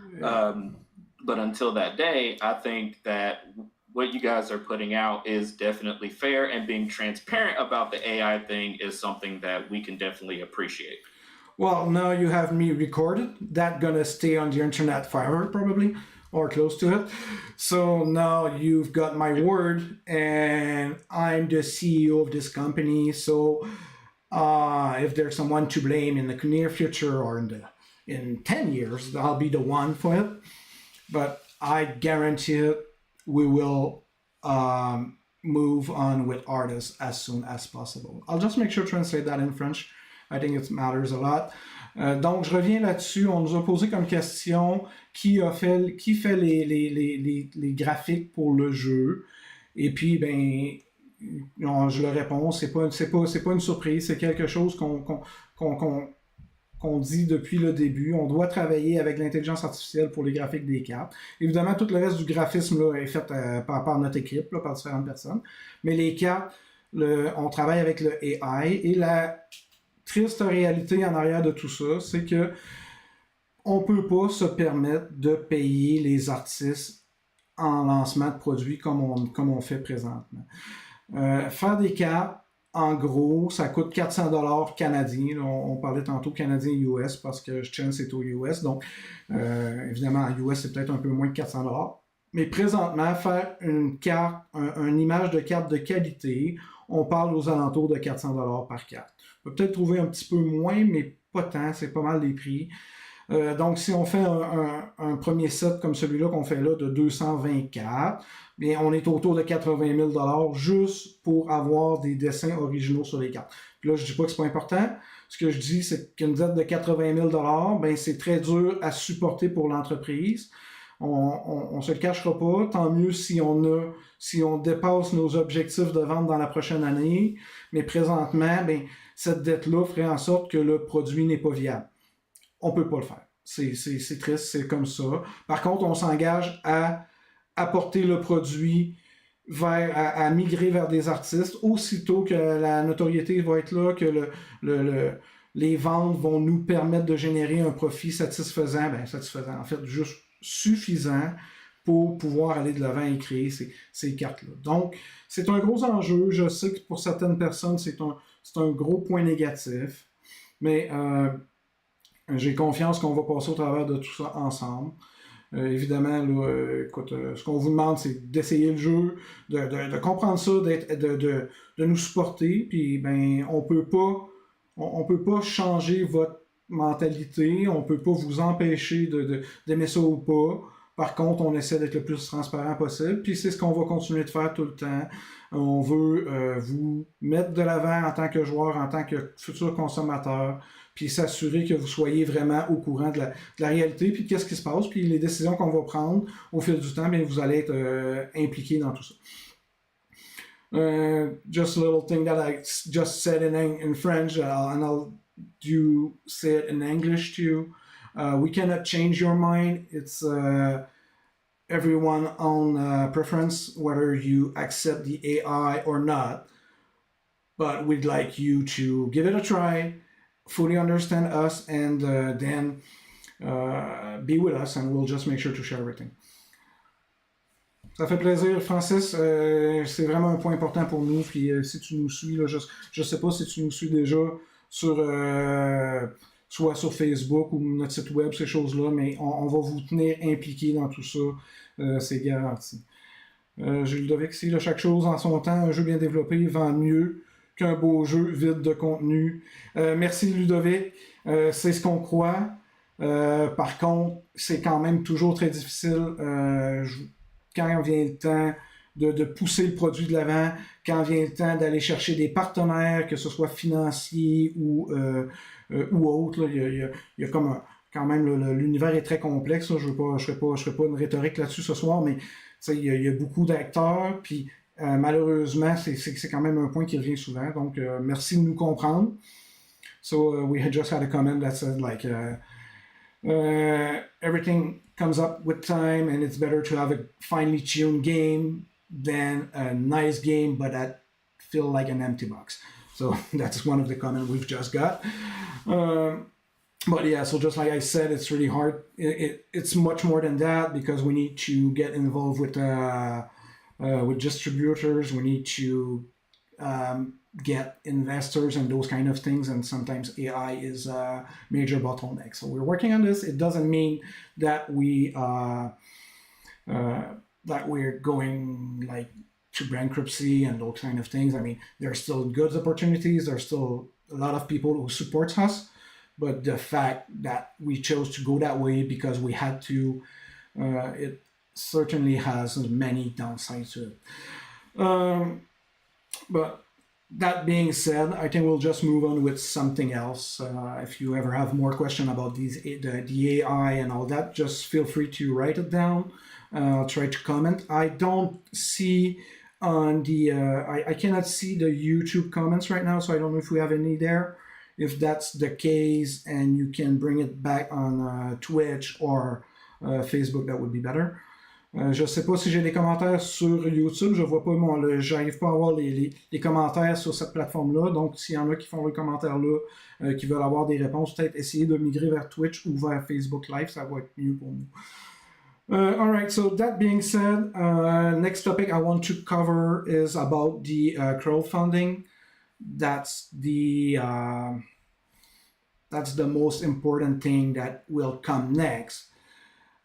But until that day, I think that what you guys are putting out is definitely fair, and being transparent about the AI thing is something that we can definitely appreciate. Well, now you have me recorded. That's gonna stay on the internet forever, probably, or close to it. So now you've got my word, and I'm the CEO of this company. So if there's someone to blame in the near future or in 10 years, I'll be the one for it. But I guarantee it, we will move on with artists as soon as possible. I'll just make sure to translate that in French. I think it matters a lot. Donc, je reviens là-dessus. On nous a posé comme question qui fait les graphiques pour le jeu. Et puis, je le réponds, c'est pas une surprise, c'est quelque chose qu'on dit depuis le début. On doit travailler avec l'intelligence artificielle pour les graphiques des cartes. Évidemment, tout le reste du graphisme là, est fait par notre équipe, là, par différentes personnes. Mais les cartes, on travaille avec le AI. Et la triste réalité en arrière de tout ça, c'est que on peut pas se permettre de payer les artistes en lancement de produits comme on fait présentement. Faire des cartes, en gros, ça coûte 400$ canadiens. On parlait tantôt canadien-US parce que Chance est aux US. Donc, évidemment, en US, c'est peut-être un peu moins de 400$. Mais présentement, faire une carte, une image de carte de qualité, on parle aux alentours de 400$ par carte. On peut peut-être trouver un petit peu moins, mais pas tant. C'est pas mal les prix. Donc, si on fait un premier set comme celui-là qu'on fait là de 220 cartes, bien, on est autour de 80 000$ juste pour avoir des dessins originaux sur les cartes. Puis là, je dis pas que c'est pas important. Ce que je dis, c'est qu'une dette de 80 000$, ben, c'est très dur à supporter pour l'entreprise. On se le cachera pas. Tant mieux si on dépasse nos objectifs de vente dans la prochaine année. Mais présentement, ben, cette dette-là ferait en sorte que le produit n'est pas viable. On peut pas le faire. C'est triste, c'est comme ça. Par contre, on s'engage à apporter le produit à migrer vers des artistes aussitôt que la notoriété va être là, que les ventes vont nous permettre de générer un profit satisfaisant, en fait, juste suffisant pour pouvoir aller de l'avant et créer ces cartes-là. Donc, c'est un gros enjeu. Je sais que pour certaines personnes, c'est un gros point négatif, mais J'ai confiance qu'on va passer au travers de tout ça ensemble. Évidemment, là, écoute, ce qu'on vous demande, c'est d'essayer le jeu, de comprendre ça, de nous supporter. Puis, ben, on peut pas changer votre mentalité, on peut pas vous empêcher d'aimer ça ou pas. Par contre, on essaie d'être le plus transparent possible, puis c'est ce qu'on va continuer de faire tout le temps. On veut vous mettre de l'avant en tant que joueur, en tant que futur consommateur, puis s'assurer que vous soyez vraiment au courant de la réalité, puis qu'est-ce qui se passe, puis les décisions qu'on va prendre au fil du temps, bien, vous allez être impliqués dans tout ça. Just a little thing that I just said in French, and I'll do say it in English too. We cannot change your mind. It's everyone on preference, whether you accept the AI or not. But we'd like you to give it a try, fully understand us, and then be with us, and we'll just make sure to share everything. Ça fait plaisir, Francis. C'est vraiment un point important pour nous. Puis si tu nous suis, là, je sais pas si tu nous suis déjà sur soit sur Facebook ou notre site web, ces choses-là, mais on va vous tenir impliqués dans tout ça. C'est garanti. J'ai Ludovic ici, là, chaque chose en son temps. Un jeu bien développé vend mieux qu'un beau jeu vide de contenu. Merci Ludovic. C'est ce qu'on croit. Par contre, c'est quand même toujours très difficile. Quand vient le temps de pousser le produit de l'avant, quand vient le temps d'aller chercher des partenaires, que ce soit financiers ou autres, il y a comme quand même l'univers est très complexe. Là, je ne ferai pas une rhétorique là-dessus ce soir, mais il y a beaucoup d'acteurs, puis malheureusement, c'est quand même un point qui revient souvent. Donc, merci de nous comprendre. So, we had just had a comment that said, like, everything comes up with time, and it's better to have a finely tuned game than a nice game but that feel like an empty box. So that's one of the comments we've just got. But yeah, so just like I said, it's really hard. It's much more than that, because we need to get involved with distributors. We need to get investors and those kind of things, and sometimes AI is a major bottleneck. So we're working on this. It doesn't mean that we're going like to bankruptcy and those kind of things. I mean, there are still good opportunities. There's still a lot of people who support us, but the fact that we chose to go that way because we had to, it certainly has many downsides to it. But that being said, I think we'll just move on with something else. If you ever have more questions about the AI and all that, just feel free to write it down. I'll try to comment. I don't see on the, I cannot see the YouTube comments right now, so I don't know if we have any there. If that's the case and you can bring it back on Twitch or Facebook, that would be better. Je sais pas si j'ai des commentaires sur YouTube, je vois pas j'arrive pas à voir les commentaires sur cette plateforme-là, donc s'il y en a qui font les commentaires là, qui veulent avoir des réponses, peut-être essayer de migrer vers Twitch ou vers Facebook Live, ça va être mieux pour nous. Alright, so that being said, next topic I want to cover is about the crowdfunding. That's the most important thing that will come next.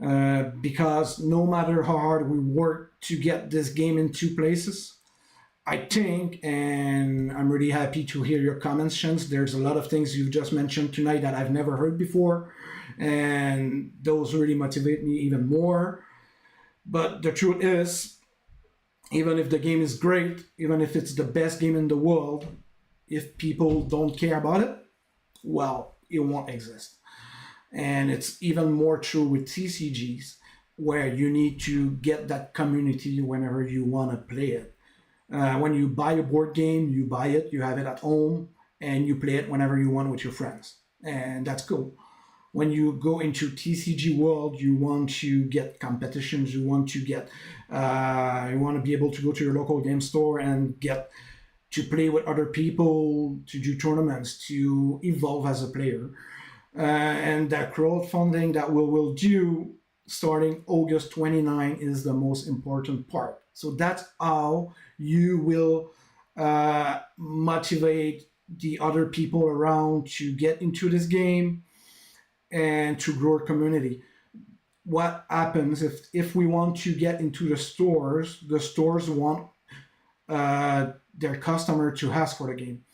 Because no matter how hard we work to get this game in two places, I think, and I'm really happy to hear your comments, Shens. There's a lot of things you've just mentioned tonight that I've never heard before, and those really motivate me even more. But the truth is, even if the game is great, even if it's the best game in the world, if people don't care about it, well, it won't exist. And it's even more true with TCGs, where you need to get that community whenever you want to play it. When you buy a board game, you buy it, you have it at home, and you play it whenever you want with your friends. And that's cool. When you go into TCG world, you want to get competitions, you want to get, you want to be able to go to your local game store and get to play with other people, to do tournaments, to evolve as a player. And that crowdfunding that we will do starting August 29 is the most important part. So that's how you will motivate the other people around to get into this game. and to grow our community. What happens if we want to get into the stores want their customer to ask for the game.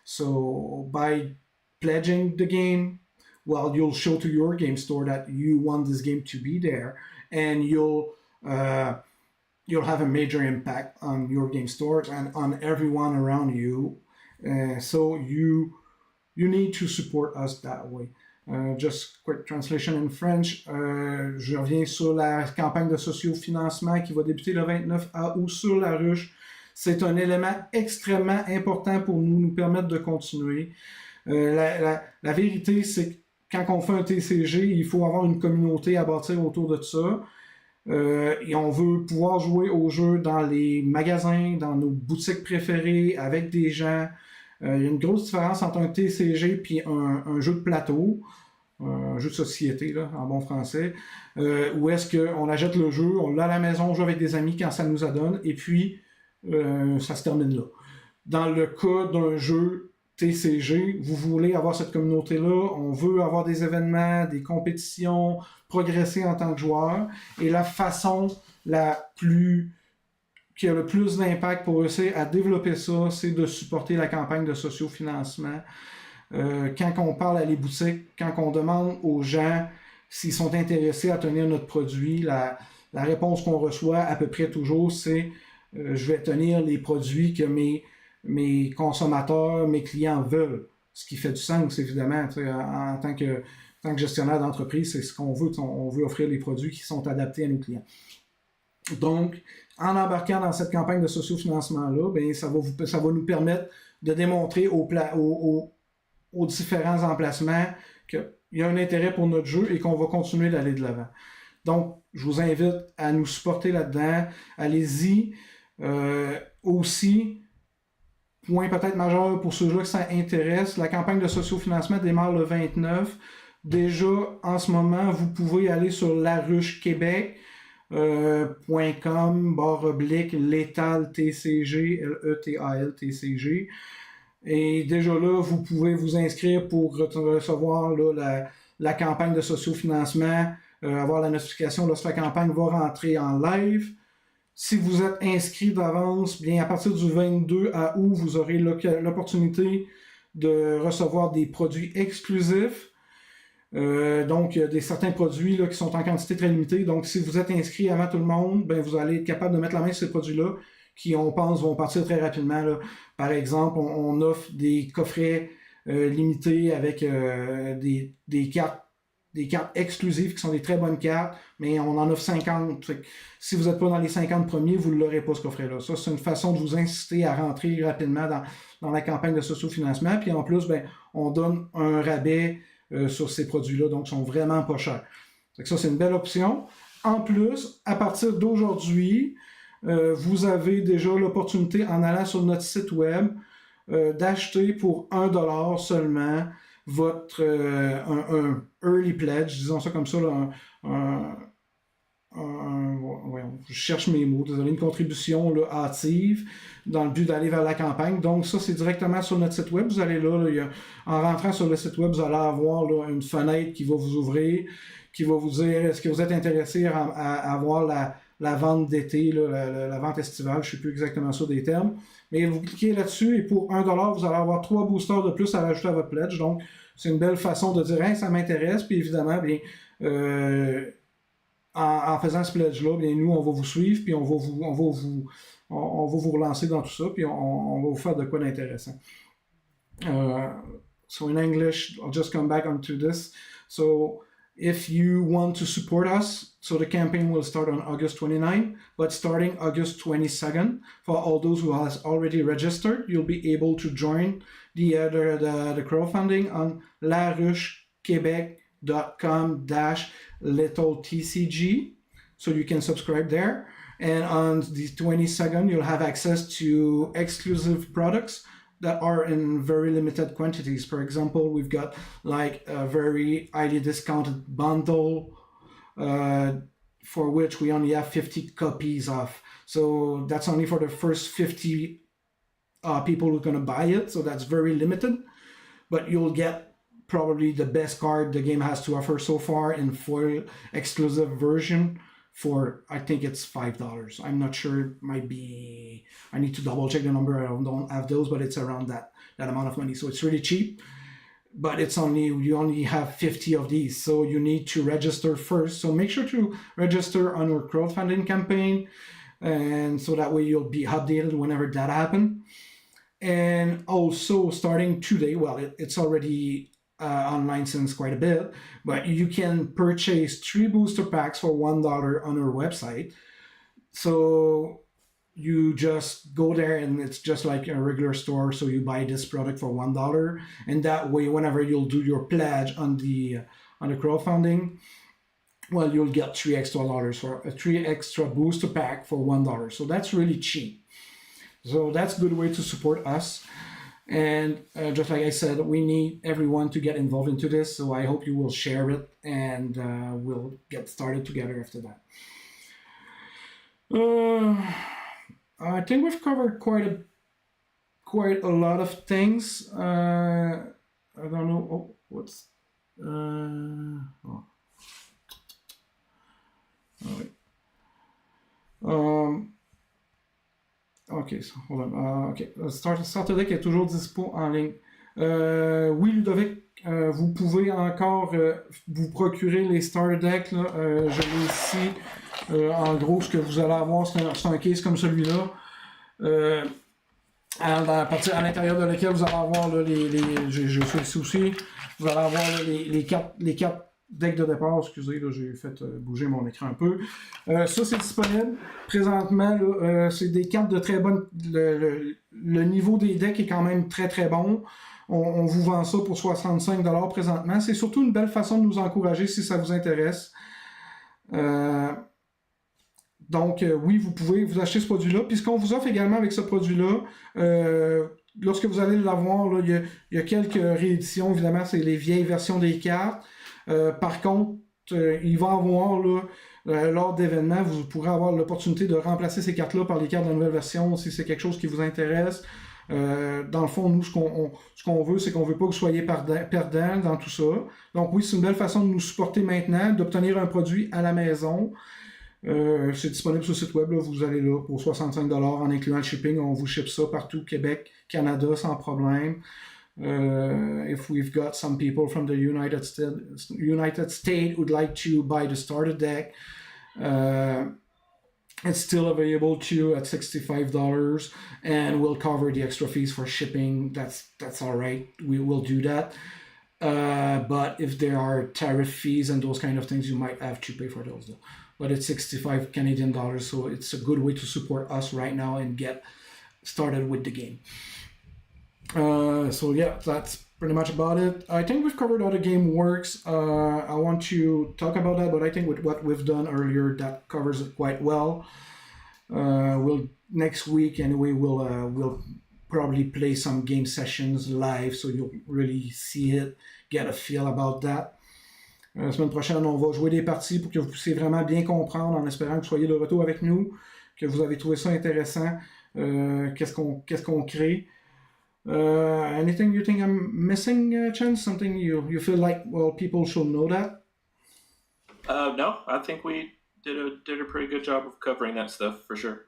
So by pledging the game, well, you'll show to your game store that you want this game to be there, and you'll have a major impact on your game stores and on everyone around you. So you need to support us that way. Just quick translation in French. Je reviens sur la campagne de sociofinancement qui va débuter le 29 août sur la ruche. C'est un élément extrêmement important pour nous permettre de continuer. La vérité, c'est que quand on fait un TCG, il faut avoir une communauté à bâtir autour de ça. Et on veut pouvoir jouer aux jeux dans les magasins, dans nos boutiques préférées, avec des gens. Il y a une grosse différence entre un TCG et un jeu de plateau, un jeu de société, là, en bon français, où est-ce qu'on achète le jeu, on l'a à la maison, on joue avec des amis quand ça nous adonne, et puis ça se termine là. Dans le cas d'un jeu TCG, vous voulez avoir cette communauté-là, on veut avoir des événements, des compétitions, progresser en tant que joueur, et la façon qui a le plus d'impact pour réussir à développer ça, c'est de supporter la campagne de sociofinancement. Quand on parle à les boutiques, quand on demande aux gens s'ils sont intéressés à tenir notre produit, la réponse qu'on reçoit à peu près toujours, c'est je vais tenir les produits que mes consommateurs, mes clients veulent. Ce qui fait du sens, évidemment, en tant que gestionnaire d'entreprise, c'est ce qu'on veut. On veut offrir des produits qui sont adaptés à nos clients. Donc, en embarquant dans cette campagne de sociofinancement-là, ben, ça va nous permettre de démontrer aux différents emplacements qu'il y a un intérêt pour notre jeu et qu'on va continuer d'aller de l'avant. Donc, je vous invite à nous supporter là-dedans. Allez-y. Aussi, point peut-être majeur pour ceux-là que ça intéresse, la campagne de sociofinancement démarre le 29. Déjà, en ce moment, vous pouvez aller sur laruchequebec.com /létal TCG, L-E-T-A-L TCG. Et déjà là, vous pouvez vous inscrire pour recevoir là, la campagne de sociofinancement, avoir la notification lorsque la campagne va rentrer en live. Si vous êtes inscrit d'avance, bien à partir du 22 août, vous aurez l'opportunité de recevoir des produits exclusifs. Donc, il y a certains produits là, qui sont en quantité très limitée. Donc, si vous êtes inscrit avant tout le monde, ben, vous allez être capable de mettre la main sur ces produits-là qui, on pense, vont partir très rapidement. Là. Par exemple, on offre des coffrets limités avec des cartes exclusives qui sont des très bonnes cartes, mais on en offre 50. Si vous n'êtes pas dans les 50 premiers, vous ne l'aurez pas ce coffret-là. Ça, c'est une façon de vous inciter à rentrer rapidement dans la campagne de sociofinancement. Puis en plus, ben, on donne un rabais sur ces produits-là, donc ils sont vraiment pas chers. Ça, c'est une belle option. En plus, à partir d'aujourd'hui, vous avez déjà l'opportunité, en allant sur notre site web, d'acheter pour $1 seulement votre un early pledge, disons ça comme ça, là, je cherche mes mots, désolé, une contribution là, hâtive dans le but d'aller vers la campagne. Donc ça, c'est directement sur notre site web. Vous allez là, en rentrant sur le site web, vous allez avoir là, une fenêtre qui va vous ouvrir, qui va vous dire est-ce que vous êtes intéressé à avoir la vente d'été, là, la vente estivale, je ne sais plus exactement ça des termes. Mais vous cliquez là-dessus et pour $1, vous allez avoir 3 boosters de plus à rajouter à votre pledge. Donc, c'est une belle façon de dire hey, ça m'intéresse. Puis évidemment, bien, en faisant ce pledge-là, bien, nous, on va vous suivre, puis on va vous relancer dans tout ça, puis on va vous faire de quoi d'intéressant. So in English, I'll just come back onto this. So if you want to support us, so the campaign will start on August 29, but starting August 22nd, for all those who has already registered, you'll be able to join the crowdfunding on laruchequebec.com/littletcg, so you can subscribe there. And on the 22nd, you'll have access to exclusive products that are in very limited quantities. For example, we've got like a very highly discounted bundle for which we only have 50 copies of. So that's only for the first 50 people who are going to buy it. So that's very limited. But you'll get probably the best card the game has to offer so far in foil exclusive version for, I think it's $5. I'm not sure, it might be, I need to double check the number, I don't have those, but it's around that amount of money. So it's really cheap, but you only have 50 of these, so you need to register first. So make sure to register on your crowdfunding campaign, and so that way you'll be updated whenever that happens. And also starting today, well, it's already online since quite a bit, but you can purchase 3 booster packs for $1 on our website. So you just go there and it's just like a regular store. So you buy this product for $1, and that way, whenever you'll do your pledge on the crowdfunding, well, you'll get $3 extra for a 3 extra booster pack for $1. So that's really cheap. So that's a good way to support us. And just like I said, we need everyone to get involved into this. So I hope you will share it, and we'll get started together after that. I think we've covered quite a lot of things. I don't know. Oh, what's oh. All right. Ok, hold on. Ok, Starter Deck est toujours dispo en ligne. Oui, Ludovic, vous pouvez encore vous procurer les Starter Deck. Là, je l'ai ici. En gros, ce que vous allez avoir, c'est un case comme celui-là. À l'intérieur de lequel vous allez avoir là, je suis ici aussi. Vous allez avoir là, les quatre decks de départ. Excusez, là, j'ai fait bouger mon écran un peu. Ça, c'est disponible. Présentement, là, c'est des cartes de très bonne. Le niveau des decks est quand même très très bon. On vous vend ça pour 65$ présentement. C'est surtout une belle façon de nous encourager si ça vous intéresse. Donc, oui, vous pouvez vous acheter ce produit-là. Puis, ce qu'on vous offre également avec ce produit-là, lorsque vous allez l'avoir, là, il y a quelques rééditions. Évidemment, c'est les vieilles versions des cartes. Par contre, il va y avoir, là, lors d'événements, vous pourrez avoir l'opportunité de remplacer ces cartes-là par les cartes de la nouvelle version si c'est quelque chose qui vous intéresse. Dans le fond, nous, ce qu'on veut, c'est qu'on veut pas que vous soyez perdant dans tout ça. Donc oui, c'est une belle façon de nous supporter maintenant, d'obtenir un produit à la maison. C'est disponible sur le site web, là, vous allez là pour 65$ en incluant le shipping. On vous ship ça partout, Québec, Canada, sans problème. If we've got some people from the United States would like to buy the starter deck, it's still available to you at $65, and we'll cover the extra fees for shipping. That's all right. We will do that. But if there are tariff fees and those kind of things, you might have to pay for those though. But it's 65 Canadian dollars, so it's a good way to support us right now and get started with the game. So yeah, that's pretty much about it. I think we've covered how the game works. I want to talk about that, but I think with what we've done earlier, that covers it quite well. Next week anyway, we'll probably play some game sessions live, so you'll really see it, get a feel about that. La semaine prochaine, on va jouer des parties pour que vous puissiez vraiment bien comprendre, en espérant que vous soyez de retour avec nous, que vous avez trouvé ça intéressant, qu'est-ce qu'on crée. Anything you think I'm missing, Chen? Something you feel like, well, people should know that? No, I think we did a pretty good job of covering that stuff for sure.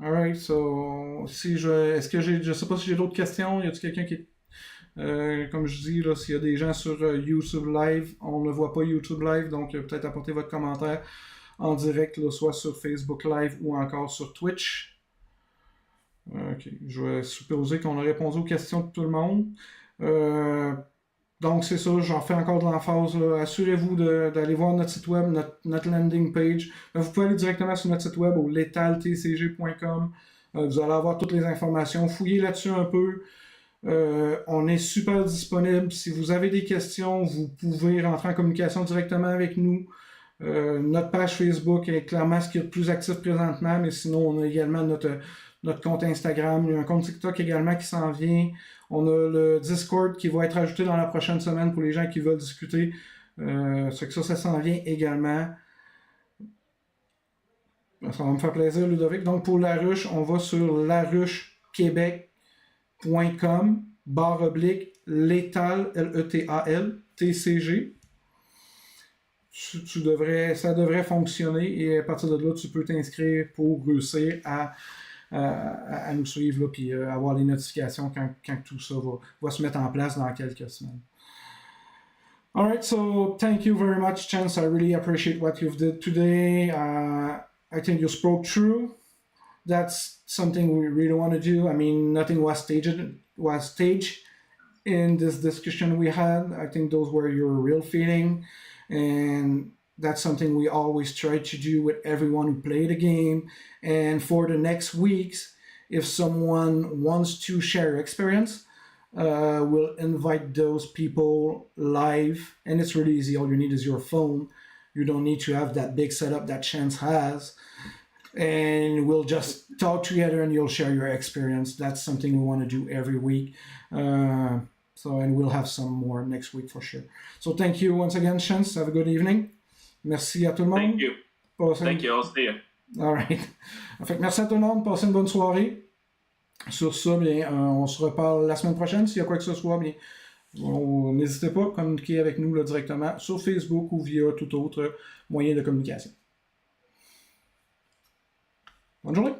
Alright, so je sais pas si j'ai d'autres questions. Y a-t-il quelqu'un qui comme je dis, là, s'il y a des gens sur YouTube Live, on ne voit pas YouTube Live, donc peut-être apporter votre commentaire en direct, là, soit sur Facebook Live ou encore sur Twitch. Ok, je vais supposer qu'on a répondu aux questions de tout le monde. Donc c'est ça, j'en fais encore de l'emphase. Assurez-vous d'aller voir notre site web, notre landing page. Vous pouvez aller directement sur notre site web au letaltcg.com. Vous allez avoir toutes les informations. Fouillez là-dessus un peu. On est super disponible. Si vous avez des questions, vous pouvez rentrer en communication directement avec nous. Notre page Facebook est clairement ce qui est le plus actif présentement, mais sinon on a également notre compte Instagram, il y a un compte TikTok également qui s'en vient. On a le Discord qui va être ajouté dans la prochaine semaine pour les gens qui veulent discuter. C'est que ça s'en vient également. Ça va me faire plaisir, Ludovic. Donc pour la ruche, on va sur laruchequebec.com/ Letal, Letal, TCG. Ça devrait fonctionner et à partir de là, tu peux t'inscrire pour réussir à nous suivre là, puis avoir les notifications quand tout ça va se mettre en place dans quelques semaines. All right, so thank you very much, Chance. I really appreciate what you've did today. I think you spoke true. That's something we really want to do. I mean, nothing was staged in this discussion we had. I think those were your real feeling, and that's something we always try to do with everyone who played the game. And for the next weeks, if someone wants to share experience, we'll invite those people live, and it's really easy. All you need is your phone. You don't need to have that big setup that Chance has. And we'll just talk together and you'll share your experience. That's something we want to do every week. And we'll have some more next week for sure. So thank you once again, Chance. Have a good evening. Merci à tout le monde. Thank you. Thank you. I'll see you. All right. Fait que merci à tout le monde. Passez une bonne soirée. Sur ça, bien, on se reparle la semaine prochaine. S'il y a quoi que ce soit, bien, n'hésitez pas à communiquer avec nous là, directement sur Facebook ou via tout autre moyen de communication. Bonne journée!